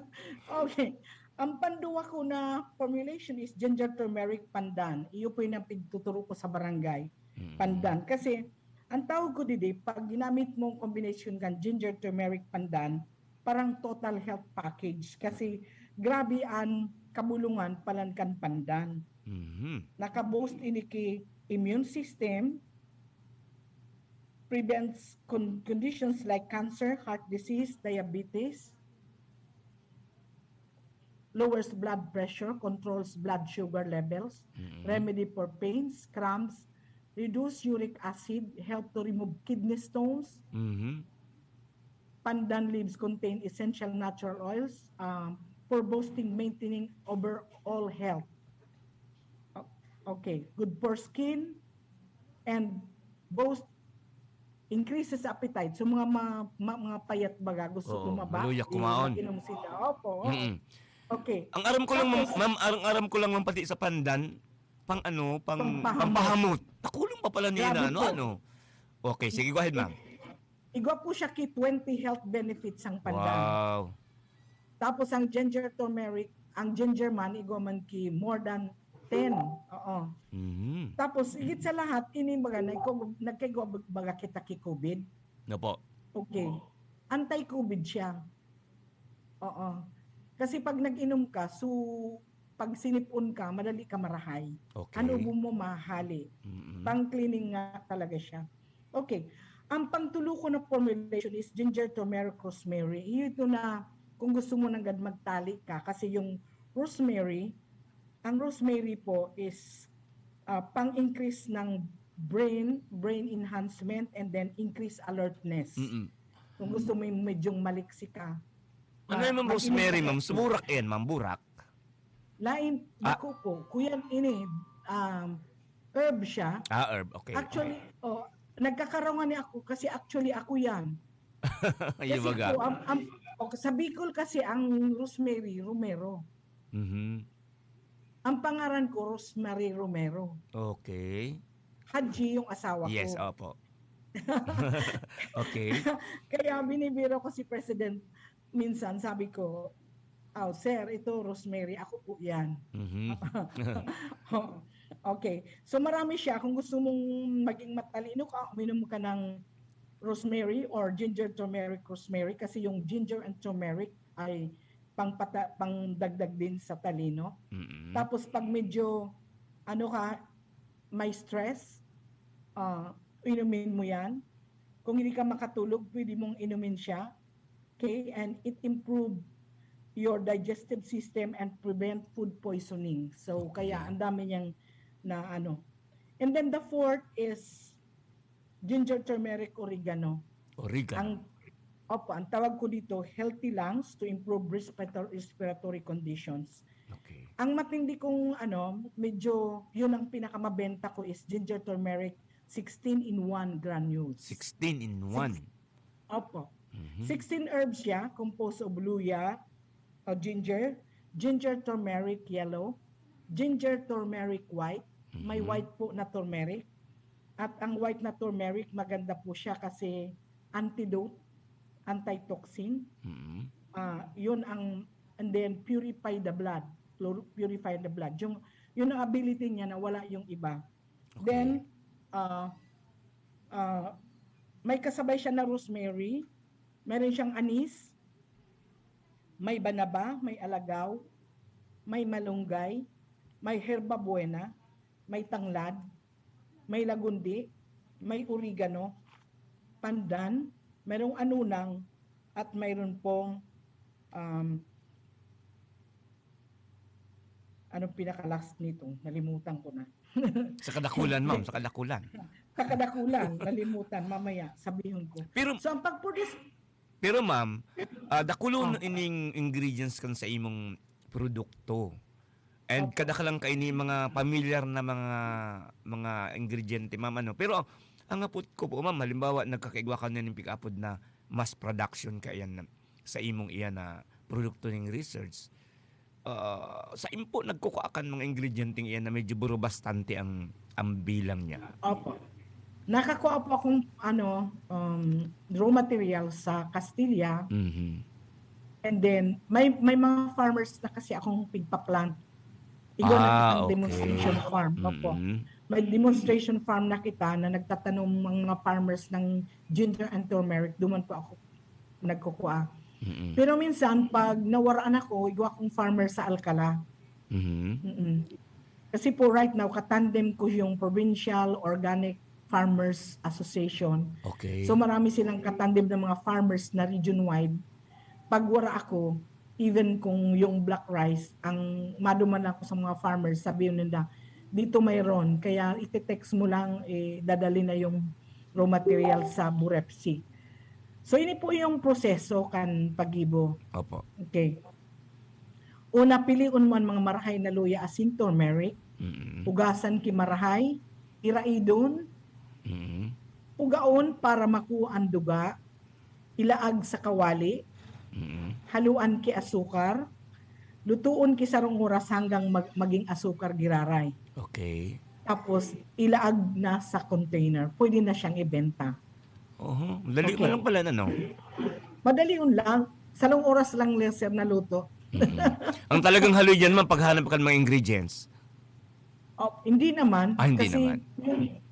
[SPEAKER 6] Okay. Ang panduwa ko na formulation is ginger turmeric pandan. Iyo po yung pagtuturo ko sa barangay. Pandan. Kasi, ang tawag ko didi, pag ginamit mong combination kan ginger turmeric pandan, parang total health package. Kasi, grabe ang kabulungan palan kan pandan. Naka-boost ini ki immune system, prevents conditions like cancer, heart disease, diabetes, lowers blood pressure, controls blood sugar levels, remedy for pains, cramps, reduce uric acid, help to remove kidney stones. Pandan leaves contain essential natural oils for boosting, maintaining overall health. Okay, good for skin and boost increases appetite. So mga payat baga gusto lumaba.
[SPEAKER 5] Maluyak kumaon.
[SPEAKER 6] Inom sila. Opo. Okay.
[SPEAKER 5] Ang aram ko lang ma'am, aram ko lang ma'am pati sa pandan, pampahamot. Takulong pa pala niya na ano. Okay, sige go ahead ma'am.
[SPEAKER 6] Igwa po siya ki 20 health benefits ang pandan.
[SPEAKER 5] Wow.
[SPEAKER 6] Tapos ang ginger turmeric, ang ginger man igwa man ki more than 10. Oo. Tapos, higit sa lahat, ini baga, nagkagawa baga kita ki COVID.
[SPEAKER 5] Opo.
[SPEAKER 6] Okay. Anti-COVID siya. Oo. Kasi pag nag-inom ka, so pag sinipon ka, madali ka marahay.
[SPEAKER 5] Okay.
[SPEAKER 6] Ano mo mahali. Pang-cleaning nga talaga siya. Okay. Ang pangtulo ko na formulation is ginger, turmeric, rosemary. Ito na, kung gusto mo nang magtali ka, kasi yung rosemary, ang rosemary po is pang-increase ng brain enhancement and then increase alertness. Kung gusto mo yung medyong maliksi ka.
[SPEAKER 5] Ano yung ma'am rosemary, ma'am? Sumurak yan, ma'am, burak.
[SPEAKER 6] Lain, naku po, kuyan ini, herb siya.
[SPEAKER 5] Herb, okay.
[SPEAKER 6] Actually, nagkakaroon ni ako kasi actually ako yan.
[SPEAKER 5] Ayun
[SPEAKER 6] Kasi
[SPEAKER 5] baga.
[SPEAKER 6] sa Bicol kasi ang Rosemary Romero. Ang pangaran ko, Rosemary Romero.
[SPEAKER 5] Okay.
[SPEAKER 6] Haji yung asawa ko.
[SPEAKER 5] Yes, opo. Okay.
[SPEAKER 6] Kaya binibiro ko si President minsan, sabi ko, sir, ito Rosemary, ako po yan. Okay. So marami siya. Kung gusto mong maging matalino ka, uminom ka ng rosemary or ginger turmeric rosemary kasi yung ginger and turmeric ay pangdagdag din sa talino. Tapos pag medyo may stress, inumin mo yan. Kung hindi ka makatulog, pwede mong inumin siya. Okay? And it improve your digestive system and prevent food poisoning. So kaya ang dami niyang And then the fourth is ginger turmeric oregano.
[SPEAKER 5] Oregano.
[SPEAKER 6] Ang tawag ko dito, healthy lungs to improve respiratory conditions.
[SPEAKER 5] Okay.
[SPEAKER 6] Ang matindi kong medyo yun ang pinakamabenta ko is ginger turmeric 16-in-1 granules.
[SPEAKER 5] 16-in-1?
[SPEAKER 6] Opo. 16 herbs siya, composed of luya, ginger turmeric yellow, ginger turmeric white, may white po na turmeric. At ang white na turmeric, maganda po siya kasi antidote, antitoxin. Yun and then purify the blood. Purify the blood. Yun ang ability niya na wala yung iba. Okay. Then, may kasabay siya na rosemary, meron siyang anis, may banaba, may alagaw, may malunggay, may herbabuena, may tanglad, may lagundi, may oregano, pandan, mayroong anunang, at mayroon pong anong pinaka-last nito? Nalimutan ko na.
[SPEAKER 5] Sa kadakulan, ma'am. Sa kadakulan.
[SPEAKER 6] Sa kadakulan. Nalimutan. Mamaya, sabihin ko. So, ang pag-produce...
[SPEAKER 5] Pero ma'am, dakulo ining ingredients kan sa imong produkto. And kada ka lang kaini mga familiar na mga ingrediente, ma'am. Pero ang apot ko po, ma'am, halimbawa nagkakaigwa ka na ng pick-upod na mass production ka yan sa imong iyan na produkto ng research. Sa impo nagkukuakan mga ingrediente iyan na medyo buro bastante ang bilang niya.
[SPEAKER 6] Opo. Nakakuha po akong raw material sa Castilla. And then may mga farmers na kasi akong pigpa-plant. Ang demonstration farm. Opo. May demonstration farm na kita na nagtatanong mga farmers ng ginger and turmeric. Doon po ako nagkukuha. Pero minsan, pag nawaraan ako, igwa akong farmer sa Alcala. Kasi po right now, katandem ko yung Provincial Organic Farmers Association.
[SPEAKER 5] Okay.
[SPEAKER 6] So marami silang katandem ng mga farmers na region-wide. Pag wara ako, even kung yung black rice, ang maduman ako sa mga farmers, sabihin nila, dito mayroon. Kaya iti-text mo lang, dadali na yung raw material sa Burepsi. So ini po yung proseso kan pagibo.
[SPEAKER 5] Opo.
[SPEAKER 6] Okay. Una, piliun mo ang mga marahay na luya asin turmeric. Ugasan ki marahay, iraidon, ugaon para makuha ang duga, ilaag sa kawali, haluan ki asukar, lutuon ki sarong oras hanggang maging asukar giraray.
[SPEAKER 5] Okay.
[SPEAKER 6] Tapos ilaag na sa container. Pwede na siyang ibenta.
[SPEAKER 5] Madali mo lang pala no?
[SPEAKER 6] Madali yun lang. Salong oras lang sir na luto.
[SPEAKER 5] Ang talagang halo dyan man paghanap ka ng mga ingredients.
[SPEAKER 6] Hindi naman.
[SPEAKER 5] Hindi
[SPEAKER 6] kasi
[SPEAKER 5] naman.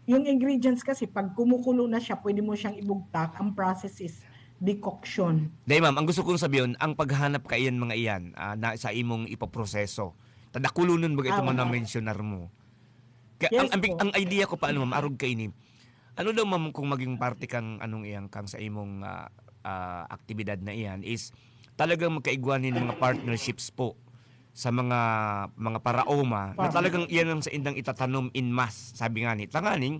[SPEAKER 6] Yung ingredients kasi pag kumukulo na siya, pwede mo siyang ibugtak. Ang process is decoction.
[SPEAKER 5] Dahil ma'am, ang gusto kong sabihin, ang paghanap ka iyan mga iyan na sa imong ipoproseso. Tadakulunon ba ito man na-mentionar mo? Kaya,
[SPEAKER 6] Yes,
[SPEAKER 5] ang idea ko pa, ma'am, arog ka ini. Ano daw ma'am kung maging parte kang iyang kang sa imong aktibidad na iyan is talagang magkaigwanin mga partnerships po sa mga paraoma na talagang iyan ang sa indang itatanom in mass. Sabi nga ni, tanganing,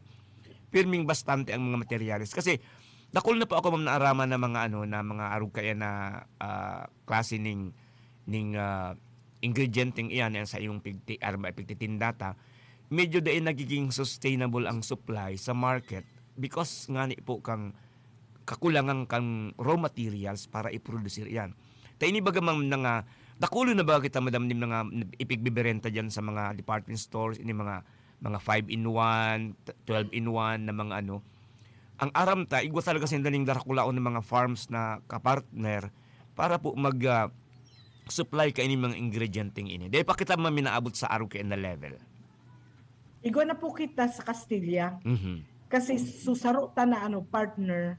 [SPEAKER 5] pirming bastante ang mga materials. Kasi Dakol na po ako ma'am naaraman na mga arug kaya na klase ning ingredienting iyan sa iyong pigtitindata. Medyo dahil nagiging sustainable ang supply sa market because nga ni po kang kakulangan kang raw materials para i-produce yan. Tayo ini baga ma'am nga dakulo na ba kita madam nim nga ipigbiberenta diyan sa mga department stores ini mga 5-in-1, 12-in-1 na mga ang aram ta igwa talaga sindaling darakulaon ng mga farms na kapartner para po mag supply ka ini mga ingredienting ini. Dahil pa kita minaabot sa araw kaya na level.
[SPEAKER 6] Igwa na po kita sa Castilla. Kasi susaro ta na partner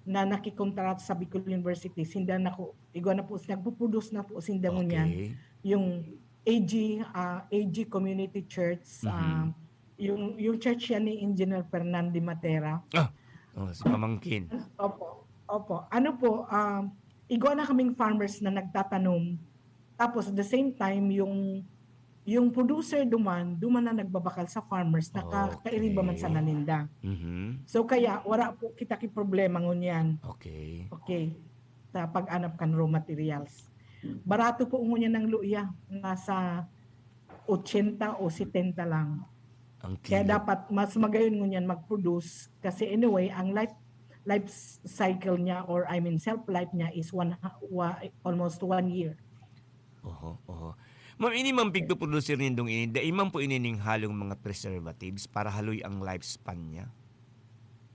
[SPEAKER 6] na nakikontrato sa Bicol University. Sinda na ko, igwa na po, nagpuproduce na po sinda mo niyan. Yung AG Community Church, yung church yan ni Engineer Fernando Matera.
[SPEAKER 5] Si pamangkin.
[SPEAKER 6] Opo. Igwa na kaming farmers na nagtatanom. Tapos at the same time, yung producer duman na nagbabakal sa farmers na kairiba man sa naninda. So kaya wala po kita ki problema ngunyan. Okay. Sa pag-anap kan raw materials. Barato po ngunyan ng luya, nasa 80 o 70 lang. Kaya dapat mas magayon ngunyan mag-produce kasi anyway ang life cycle niya or shelf life niya is almost 1 year.
[SPEAKER 5] Ma'am, ini ma'am pigpo-producer nindong ini, da imam po inining halong mga preservatives para haloy ang lifespan niya?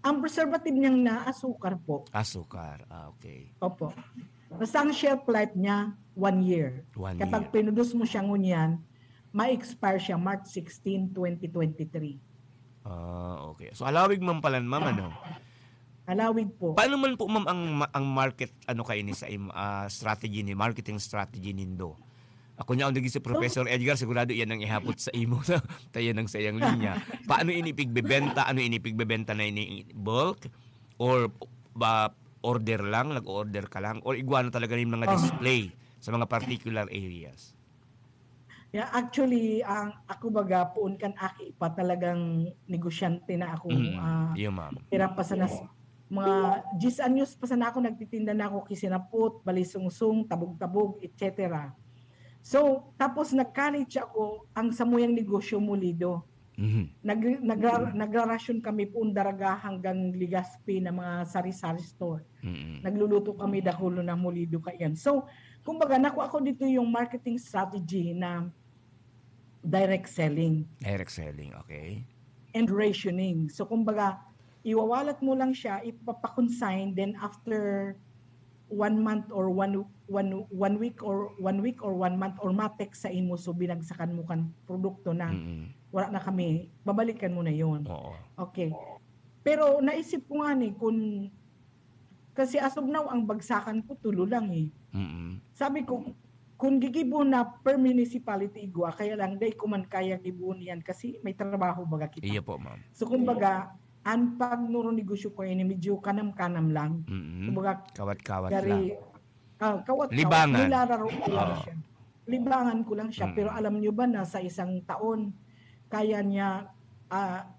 [SPEAKER 6] Ang preservative niyang na asukar po.
[SPEAKER 5] Asukar, okay.
[SPEAKER 6] Opo. Basta ang shelf life niya, 1 year. Kapag pinudos mo siya ngunyan, ma-expire siya March 16, 2023.
[SPEAKER 5] Okay. So alawig ma'am pala, ma'am,
[SPEAKER 6] Alawig po.
[SPEAKER 5] Paano man po ma'am ang market kaini sa strategy ni marketing strategy nindo? Ako niya ang naging si Professor Edgar, sigurado yan ang ihapot sa imo sa tayo ng sayang linya. Paano inipigbebenta? Ano inipigbebenta na ini bulk? Or order lang? Nag-order ka lang? Or igwa na talaga yung mga display sa mga particular areas?
[SPEAKER 6] Yeah, actually, ako baga poon kan aki pa talagang negosyante na ako.
[SPEAKER 5] Ma'am.
[SPEAKER 6] Tira pa sa mga 10 anyos pa sana ako nagtitinda na ako kisinapot, balisungsung, tabog-tabog, etc. So, tapos nag-college ako, ang samuyang negosyo mulido. Nagrarasyon kami po daraga hanggang Ligaspi na mga sari-sari store. Nagluluto kami dahulo na mulido kayan. So, kumbaga, nakuha ako dito yung marketing strategy na direct selling.
[SPEAKER 5] Direct selling, okay.
[SPEAKER 6] And rationing. So, kumbaga, iwawalat mo lang siya, ipapakonsign, then after 1 month or one week or 1 month or matek sa imo so binagsakan mo kan produkto na wala na kami, babalikan mo na yon. Okay. Pero naisip ko nga kung kasi as of now ang bagsakan ko tulo lang Sabi ko kung gigibo na per municipality igwa kaya lang day ko man kaya gibuon yan kasi may trabaho baga kita.
[SPEAKER 5] Iya po, ma'am.
[SPEAKER 6] So kumbaga ang pag nuro negosyo ko ini medyo kanam-kanam lang. Kumbaga
[SPEAKER 5] kawat-kawat lang.
[SPEAKER 6] Kawat-kawat.
[SPEAKER 5] Libangan.
[SPEAKER 6] Nilalaro ko lang siya. Libangan ko lang siya. Pero alam nyo ba na sa isang taon, kaya niya,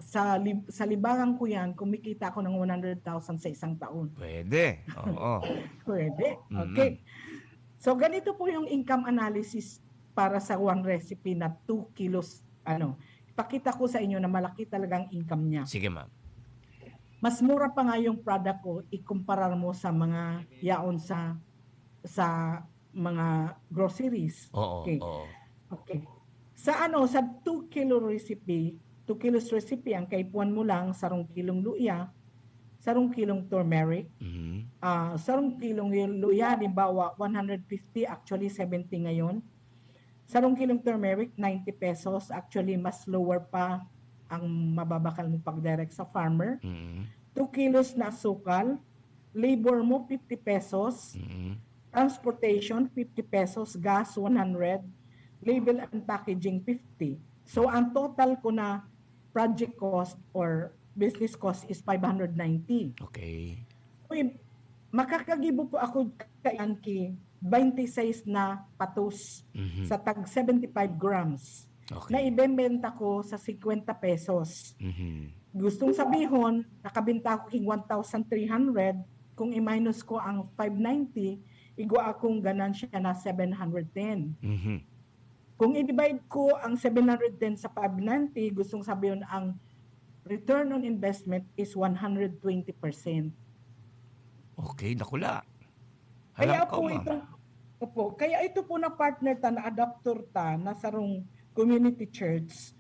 [SPEAKER 6] sa libangan ko yan, kumikita ako ng 100,000 sa isang taon.
[SPEAKER 5] Pwede. Oo.
[SPEAKER 6] Pwede. Okay. So ganito po yung income analysis para sa one recipe na 2 kilos. Ipakita ko sa inyo na malaki talagang income niya.
[SPEAKER 5] Sige, ma'am.
[SPEAKER 6] Mas mura pa nga yung product ko ikumparar mo sa mga yaon sa mga groceries. Okay. Sa sa 2 kilo recipe, 2 kilos recipe ang kaipuan mo lang sarong kilong luya, sarong kilong turmeric, sarong kilong luya halimbawa 150, actually 70 ngayon. Sarong kilong turmeric 90 pesos, actually mas lower pa ang mababakal mo pag-direct sa farmer. 2 kilos na asukal, labor mo 50 pesos, transportation 50 pesos, gas 100, label and packaging 50. So ang total ko na project cost or business cost is 590.
[SPEAKER 5] Okay.
[SPEAKER 6] Makakagibo po ako kayan ki 26 na patos sa tag 75 grams.
[SPEAKER 5] Okay.
[SPEAKER 6] Na ibebenta ko sa 50 pesos. Gustong sabihon, nakabinta ko king 1,300, kung i-minus ko ang 590, igwa akong ganansya na 710.
[SPEAKER 5] Mhm.
[SPEAKER 6] Kung i-divide ko ang 710 sa 590, gustong sabihin ang return on investment is 120%.
[SPEAKER 5] Okay, nakula.
[SPEAKER 6] Kaya
[SPEAKER 5] Halam ka,
[SPEAKER 6] po
[SPEAKER 5] ma'am.
[SPEAKER 6] itong kaya ito po na partner ta na adapter ta na sarong community church.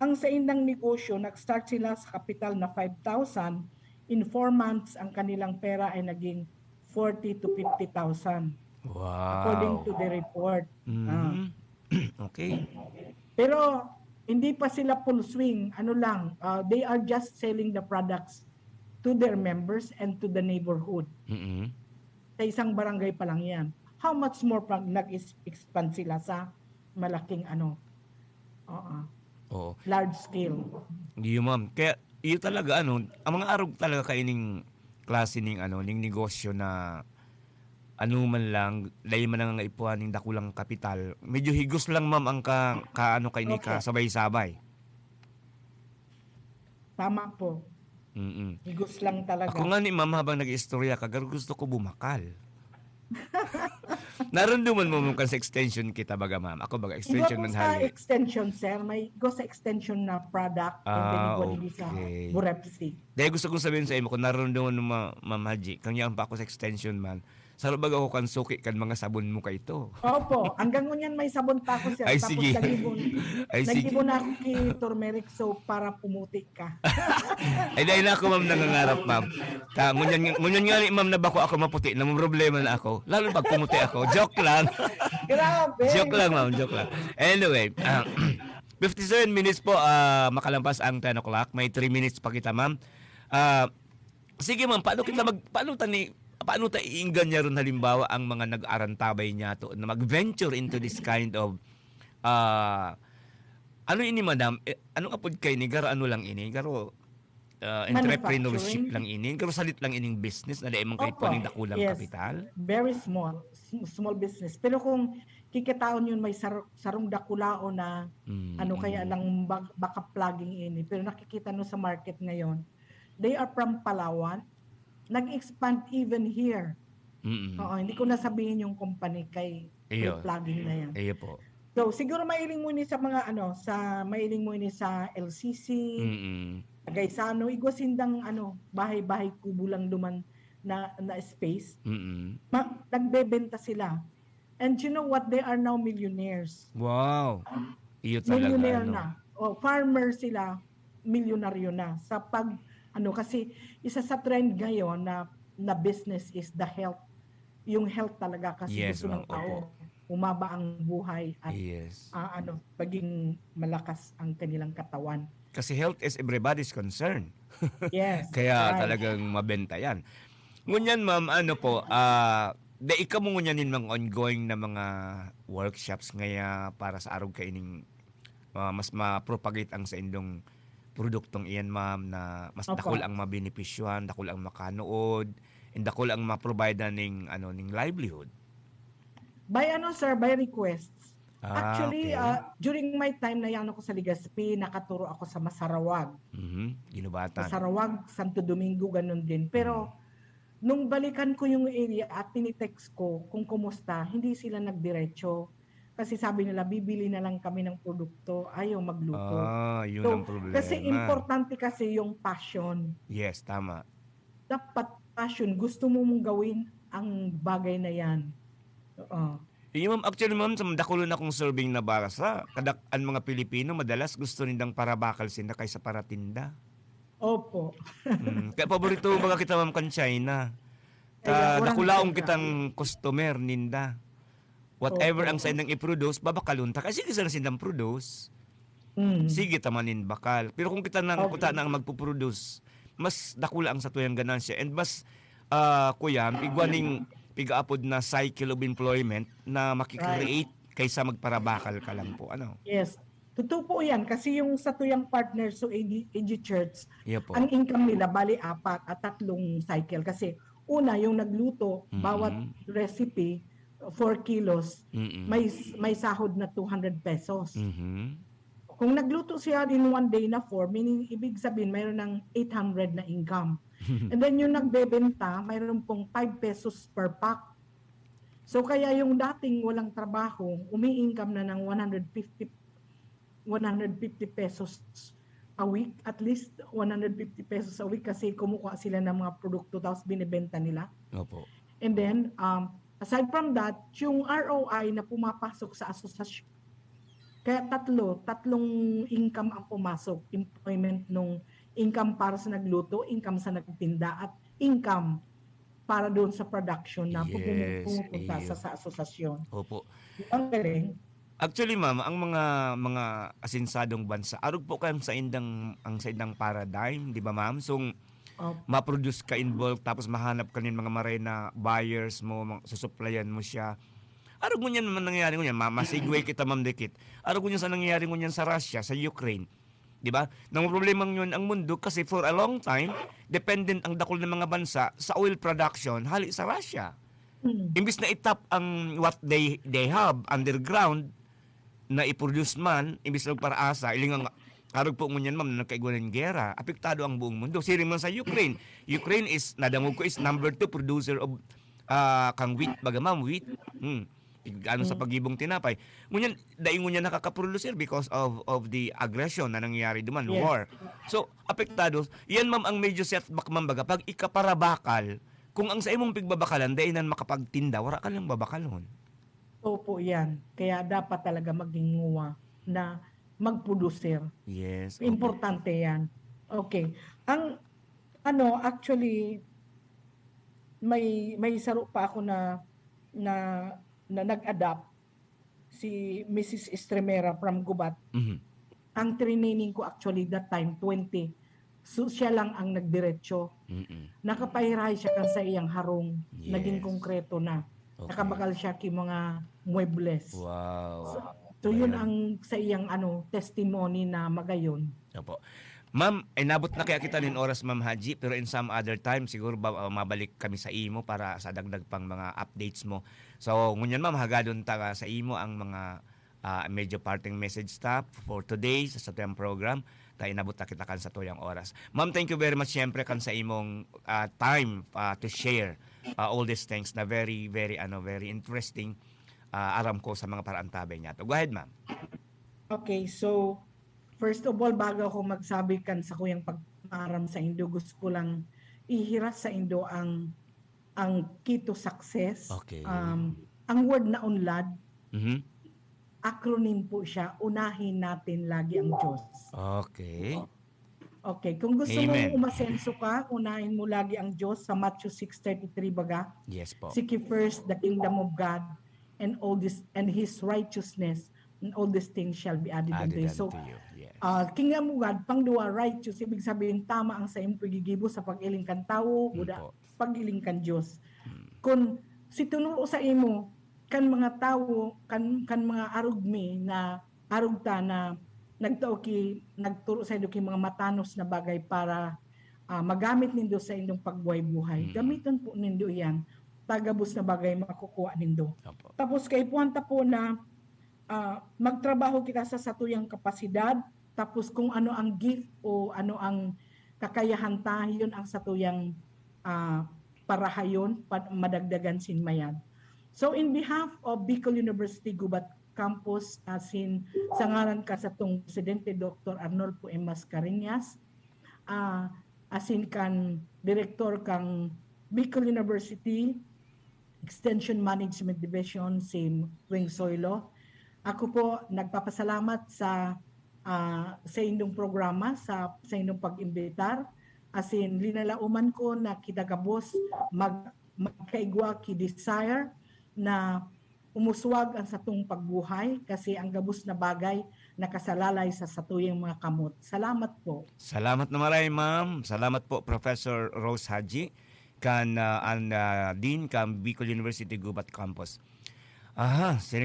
[SPEAKER 6] Ang sa indang negosyo, nag-start sila sa kapital na 5,000. In 4 months, ang kanilang pera ay naging 40 to 50,000.
[SPEAKER 5] Wow.
[SPEAKER 6] According to the report.
[SPEAKER 5] Mhm. Okay.
[SPEAKER 6] Pero hindi pa sila full swing. Ano lang, they are just selling the products to their members and to the neighborhood.
[SPEAKER 5] Mhm.
[SPEAKER 6] Sa isang barangay pa lang yan. How much more pa nag-expand sila sa malaking
[SPEAKER 5] Oo.
[SPEAKER 6] large scale.
[SPEAKER 5] Hindi ma'am. Kaya iyo talaga ang mga arog talaga kaining klase ning ning negosyo na man lang dahil man nga ipuan ning dakulang kapital. Medyo higos lang ma'am ang kay ni ka sabay-sabay.
[SPEAKER 6] Tama po.
[SPEAKER 5] Mm.
[SPEAKER 6] Higos lang talaga.
[SPEAKER 5] Ako nga ni ma'am habang nag-istorya ka, gusto ko bumakal. Naramdaman mo mong sa extension kita baga ma'am. Ako baga extension man
[SPEAKER 6] sa
[SPEAKER 5] hali.
[SPEAKER 6] extension, sir. May go sa extension na product and then hindi sa
[SPEAKER 5] okay.
[SPEAKER 6] Burepsi.
[SPEAKER 5] Dahil gusto kong sabihin sa imo, kung naramdaman mo ma'am Haji, kanya pa ako sa extension man, sa baga ako kan suki kan mga sabon mo ka ito.
[SPEAKER 6] Opo. Hanggang ngunyan may sabon pa ako, sir.
[SPEAKER 5] Ay,
[SPEAKER 6] Tapos
[SPEAKER 5] sige.
[SPEAKER 6] nagibon ako kay turmeric soap para pumuti ka.
[SPEAKER 5] Ay dahil na ako ma'am nangangarap ma'am. Ngunyan nga ni ma'am na bako ako maputi, na problema na ako. Lalo pag pumuti ako. Joke lang.
[SPEAKER 6] Grabe.
[SPEAKER 5] Joke lang ma'am, joke lang. Anyway, 57 minutes po makalampas ang 10 o'clock. May 3 minutes pa kita ma'am. Sige ma'am, paano ta iinggan niya ron halimbawa ang mga nag-arantabay niya to na mag-venture into this kind of ano ini madam? Ano nga pod kay ni ano lang ini? Garo entrepreneurship lang ini. Garo salit lang ining business na man kay puning dakulang kapital.
[SPEAKER 6] Very small business. Pero kung kikitaon yun may sarong dakulao na kaya lang baka plugging ini. Pero nakikita no sa market ngayon, they are from Palawan. Nag-expand even here. Oo, hindi ko nasabihin yung company kay plugging na yan.
[SPEAKER 5] Iyo po.
[SPEAKER 6] So siguro mailing mo ni sa mga mailing mo ni sa LCC, Gaisano, igwasindang bahay-bahay kubo lang duman na space. Nagbebenta sila. And you know what? They are now millionaires.
[SPEAKER 5] Wow. Iyo talaga.
[SPEAKER 6] Millionaire na. Farmer sila, milyonaryo na. Sa kasi isa sa trend ngayon na business is the health. Yung health talaga kasi gusto ng tao umaba ang buhay at paging malakas ang kanilang katawan.
[SPEAKER 5] Kasi health is everybody's concern.
[SPEAKER 6] Yes.
[SPEAKER 5] Kaya talagang mabenta yan. Ngunyan ma'am, ikaw mo ngunyanin mga ongoing na mga workshops ngaya para sa arog kaining mas ma-propagate ang sa indong produktong iyan ma'am na mas dakol ang mabenepisyohan, dakol ang makanood, and dakol ang ma-provide ning livelihood.
[SPEAKER 6] By sir, by requests. Actually,
[SPEAKER 5] okay.
[SPEAKER 6] During my time na yan ako sa Legazpi, nakaturo ako sa Masarawag.
[SPEAKER 5] Ginubatan.
[SPEAKER 6] Masarawag, Santo Domingo, ganun din. Pero nung balikan ko yung area at tinitext ko kung kumusta, hindi sila nagdiretso. Kasi sabi nila, bibili na lang kami ng produkto, ayaw magluto.
[SPEAKER 5] Yun ang problema.
[SPEAKER 6] Kasi importante kasi yung passion.
[SPEAKER 5] Yes, tama.
[SPEAKER 6] Dapat passion, gusto mo mong gawin ang bagay na yan.
[SPEAKER 5] Ma'am, actually ma'am, sa dakulon akong serving na barasa, kadakan mga Pilipino, madalas gusto nindang parabakal sila kaysa para tinda.
[SPEAKER 6] Opo.
[SPEAKER 5] Kaya paborito baga kita ma'am kan China. Dakulaong kitang customer ninda. Whatever ang sa indang i-produce, babakalunta. Kasi kasi na sindang produce. Sige tamanin bakal. Pero kung kita nang kuta na ang magpuproduce, mas dakula ang sa tuyang ganansya. And mas, igwaning pigaapod na cycle of employment na makikreate kaysa magparabakal ka lang po.
[SPEAKER 6] Yes. Totoo po yan. Kasi yung sa tuyang partner, so AG Church, ang income nila, bali 4 at 3 cycle. Kasi una, yung nagluto, bawat recipe, 4 kilos, may sahod na 200 pesos. Kung nagluto siya in one day na 4, meaning ibig sabihin mayroon ng 800 na income. And then yung nagbebenta, mayroon pong 5 pesos per pack. So kaya yung dating walang trabaho, umi-income na ng 150 pesos a week, at least 150 pesos a week kasi kumukuha sila ng mga produkto tapos binibenta nila.
[SPEAKER 5] Opo.
[SPEAKER 6] And then, aside from that, yung ROI na pumapasok sa asosasyon, kaya tatlong income ang pumasok. Employment nung income para sa nagluto, income sa nagtinda, at income para doon sa production na pumupunta sa asosasyon.
[SPEAKER 5] Opo.
[SPEAKER 6] Ang galing.
[SPEAKER 5] Actually, ma'am, ang mga asinsadong bansa, arog po kayo sa indang paradigm, di ba, ma'am? So, ma-produce ka in bulk, tapos mahanap ka ng mga marina buyers mo, susupplyan mo siya. Arog mo niyan naman nangyayari mo niyan, masigway kita, ma'am Dikit. Arog mo niyan sa nangyayari mo niyan sa Russia, sa Ukraine. Di ba? Nang problemang yun ang mundo kasi for a long time, dependent ang dakol ng mga bansa sa oil production hali sa Russia. Imbis na itap ang what they have underground na i-produce man, imbis na para-asa, ilingang arog po mo niyan, ma'am, na nagkaigwa ng gera, apektado ang buong mundo. Siring man sa Ukraine. Ukraine is, nadamog ko, is number 2 producer of kang wheat, baga ma'am, wheat. Ano sa pagibong tinapay. Ngunyan, daing ngunyan nakakaproducer because of the aggression na nangyayari duman, war. So, apektado. Yan, ma'am, ang major setback, ma'am, baga, pag ikaparabakal, kung ang sa imong pigbabakalan, dainan makapagtinda, wala ka lang babakalon.
[SPEAKER 6] Opo, yan. Kaya dapat talaga maging nguwa na mag-producer.
[SPEAKER 5] Yes. Okay.
[SPEAKER 6] Importante yan. Okay. Ang, actually, may saro pa ako na nag-adapt si Mrs. Estremera from Gubat. Ang training ko actually that time 20. So siya lang ang nagdiretso. Nakapahirahay siya kan sa iyang harong. Naging konkreto na. Okay. Nakabakal siya ki mga muebles.
[SPEAKER 5] Wow.
[SPEAKER 6] So yun ang sa iyang testimony na magayon.
[SPEAKER 5] Opo. Ma'am, nabot na kaya kita nin oras, Ma'am Haji, pero in some other time, siguro mabalik kami sa imo para sa dagdag pang mga updates mo. So, ngunyan, ma'am, hagadon ta sa imo ang mga medyo parting message stop for today sa ating program. Tayo nabot na kita kan sa tuyang oras. Ma'am, thank you very much siyempre kan sa imong time to share all these things na very, very, very interesting aram ko sa mga paraantabay niya. Go ahead, ma'am.
[SPEAKER 6] Okay, so first of all, bago ako magsabi kan sa kuyang pag-aram sa Indo, gusto ko lang ihiras sa Indo ang key to success.
[SPEAKER 5] Okay.
[SPEAKER 6] Ang word na unlad, acronym po siya, unahin natin lagi ang Diyos.
[SPEAKER 5] Okay.
[SPEAKER 6] Okay, kung gusto mo umasenso ka, unahin mo lagi ang Diyos sa Matthew 6:33 baga.
[SPEAKER 5] Yes po.
[SPEAKER 6] Seek ye first the kingdom of God and all this and His righteousness, and all these things shall be added unto you. So, kingdom of God, pangduwa, righteous, ibig sabihin, tama ang sa iyong pagigibo sa pag-iling kan tao, buda, pag-iling kan Diyos. Kung si tunuro sa imo, kan mga tao, kan mga arugmi na arugta na nagturo sa inyo mga matanos na bagay para magamit nindo sa inyong pagbuhay-buhay. Gamiton po nindo yan. Tagabos na bagay makukuha nindo. Tapos kay puwanta po na magtrabaho kita sa satuyang kapasidad, tapos kung ano ang gift o ano ang kakayahan ta, yun ang satuyang parahayon, madagdagan sinmayan. So in behalf of Bicol University Gubat Campus, asin sa ngaran ka sa tong Presidente Dr. Arnolfo M. Mascareñas, asin kan Director kang Bicol University Extension Management Division si Wing Soylo. Ako po nagpapasalamat sa inyong programa, sa inyong pag-imbitar. Asin linalauman ko na kitagabos magkaigwa ki desire na umuswag ang satong pagbuhay kasi ang gabos na bagay nakasalalay sa satuyang mga kamot. Salamat po.
[SPEAKER 5] Salamat na maray, ma'am. Salamat po, Professor Rose Haji, kan Dean kan Bicol University Gubat Campus.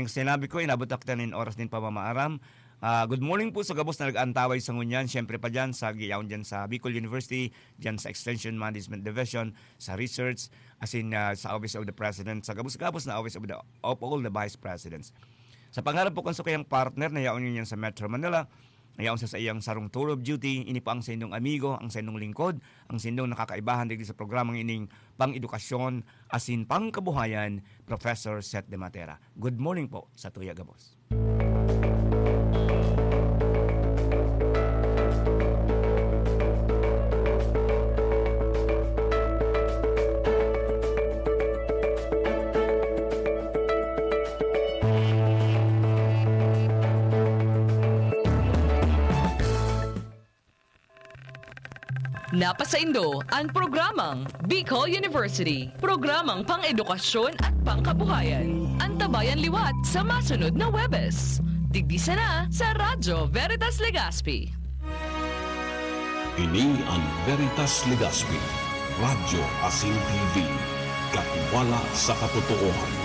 [SPEAKER 5] Sinabi ko, inabot ako ng oras din pamamaaram. Good morning po sa gabos na nag-antaway sa ngunyan. Siyempre pa dyan, sa giyaon dyan sa Bicol University, dyan sa Extension Management Division, sa Research, as in sa Office of the President, sa gabos-gabos na Office of all the Vice Presidents. Sa pangarap po kung sa kayang partner na yaon yun yan sa Metro Manila, Ngayon sa iyang sarong tour of duty, ini po ang sa inyong amigo, ang sa inyong lingkod, ang sa inyong nakakaibahan dito sa programang ining pang-edukasyon asin pangkabuhayan, Professor Seth De Matera. Good morning po sa Tuya Gabos.
[SPEAKER 3] Napasaindo ang programang Bicol University, programang pang-edukasyon at pangkabuhayan. Antabayan liwat sa masunod na Webes. Tigdisa na sa Radyo Veritas Legazpi.
[SPEAKER 2] Ini ang Veritas Legazpi, Radyo Asing TV, katiwala sa katotohanan.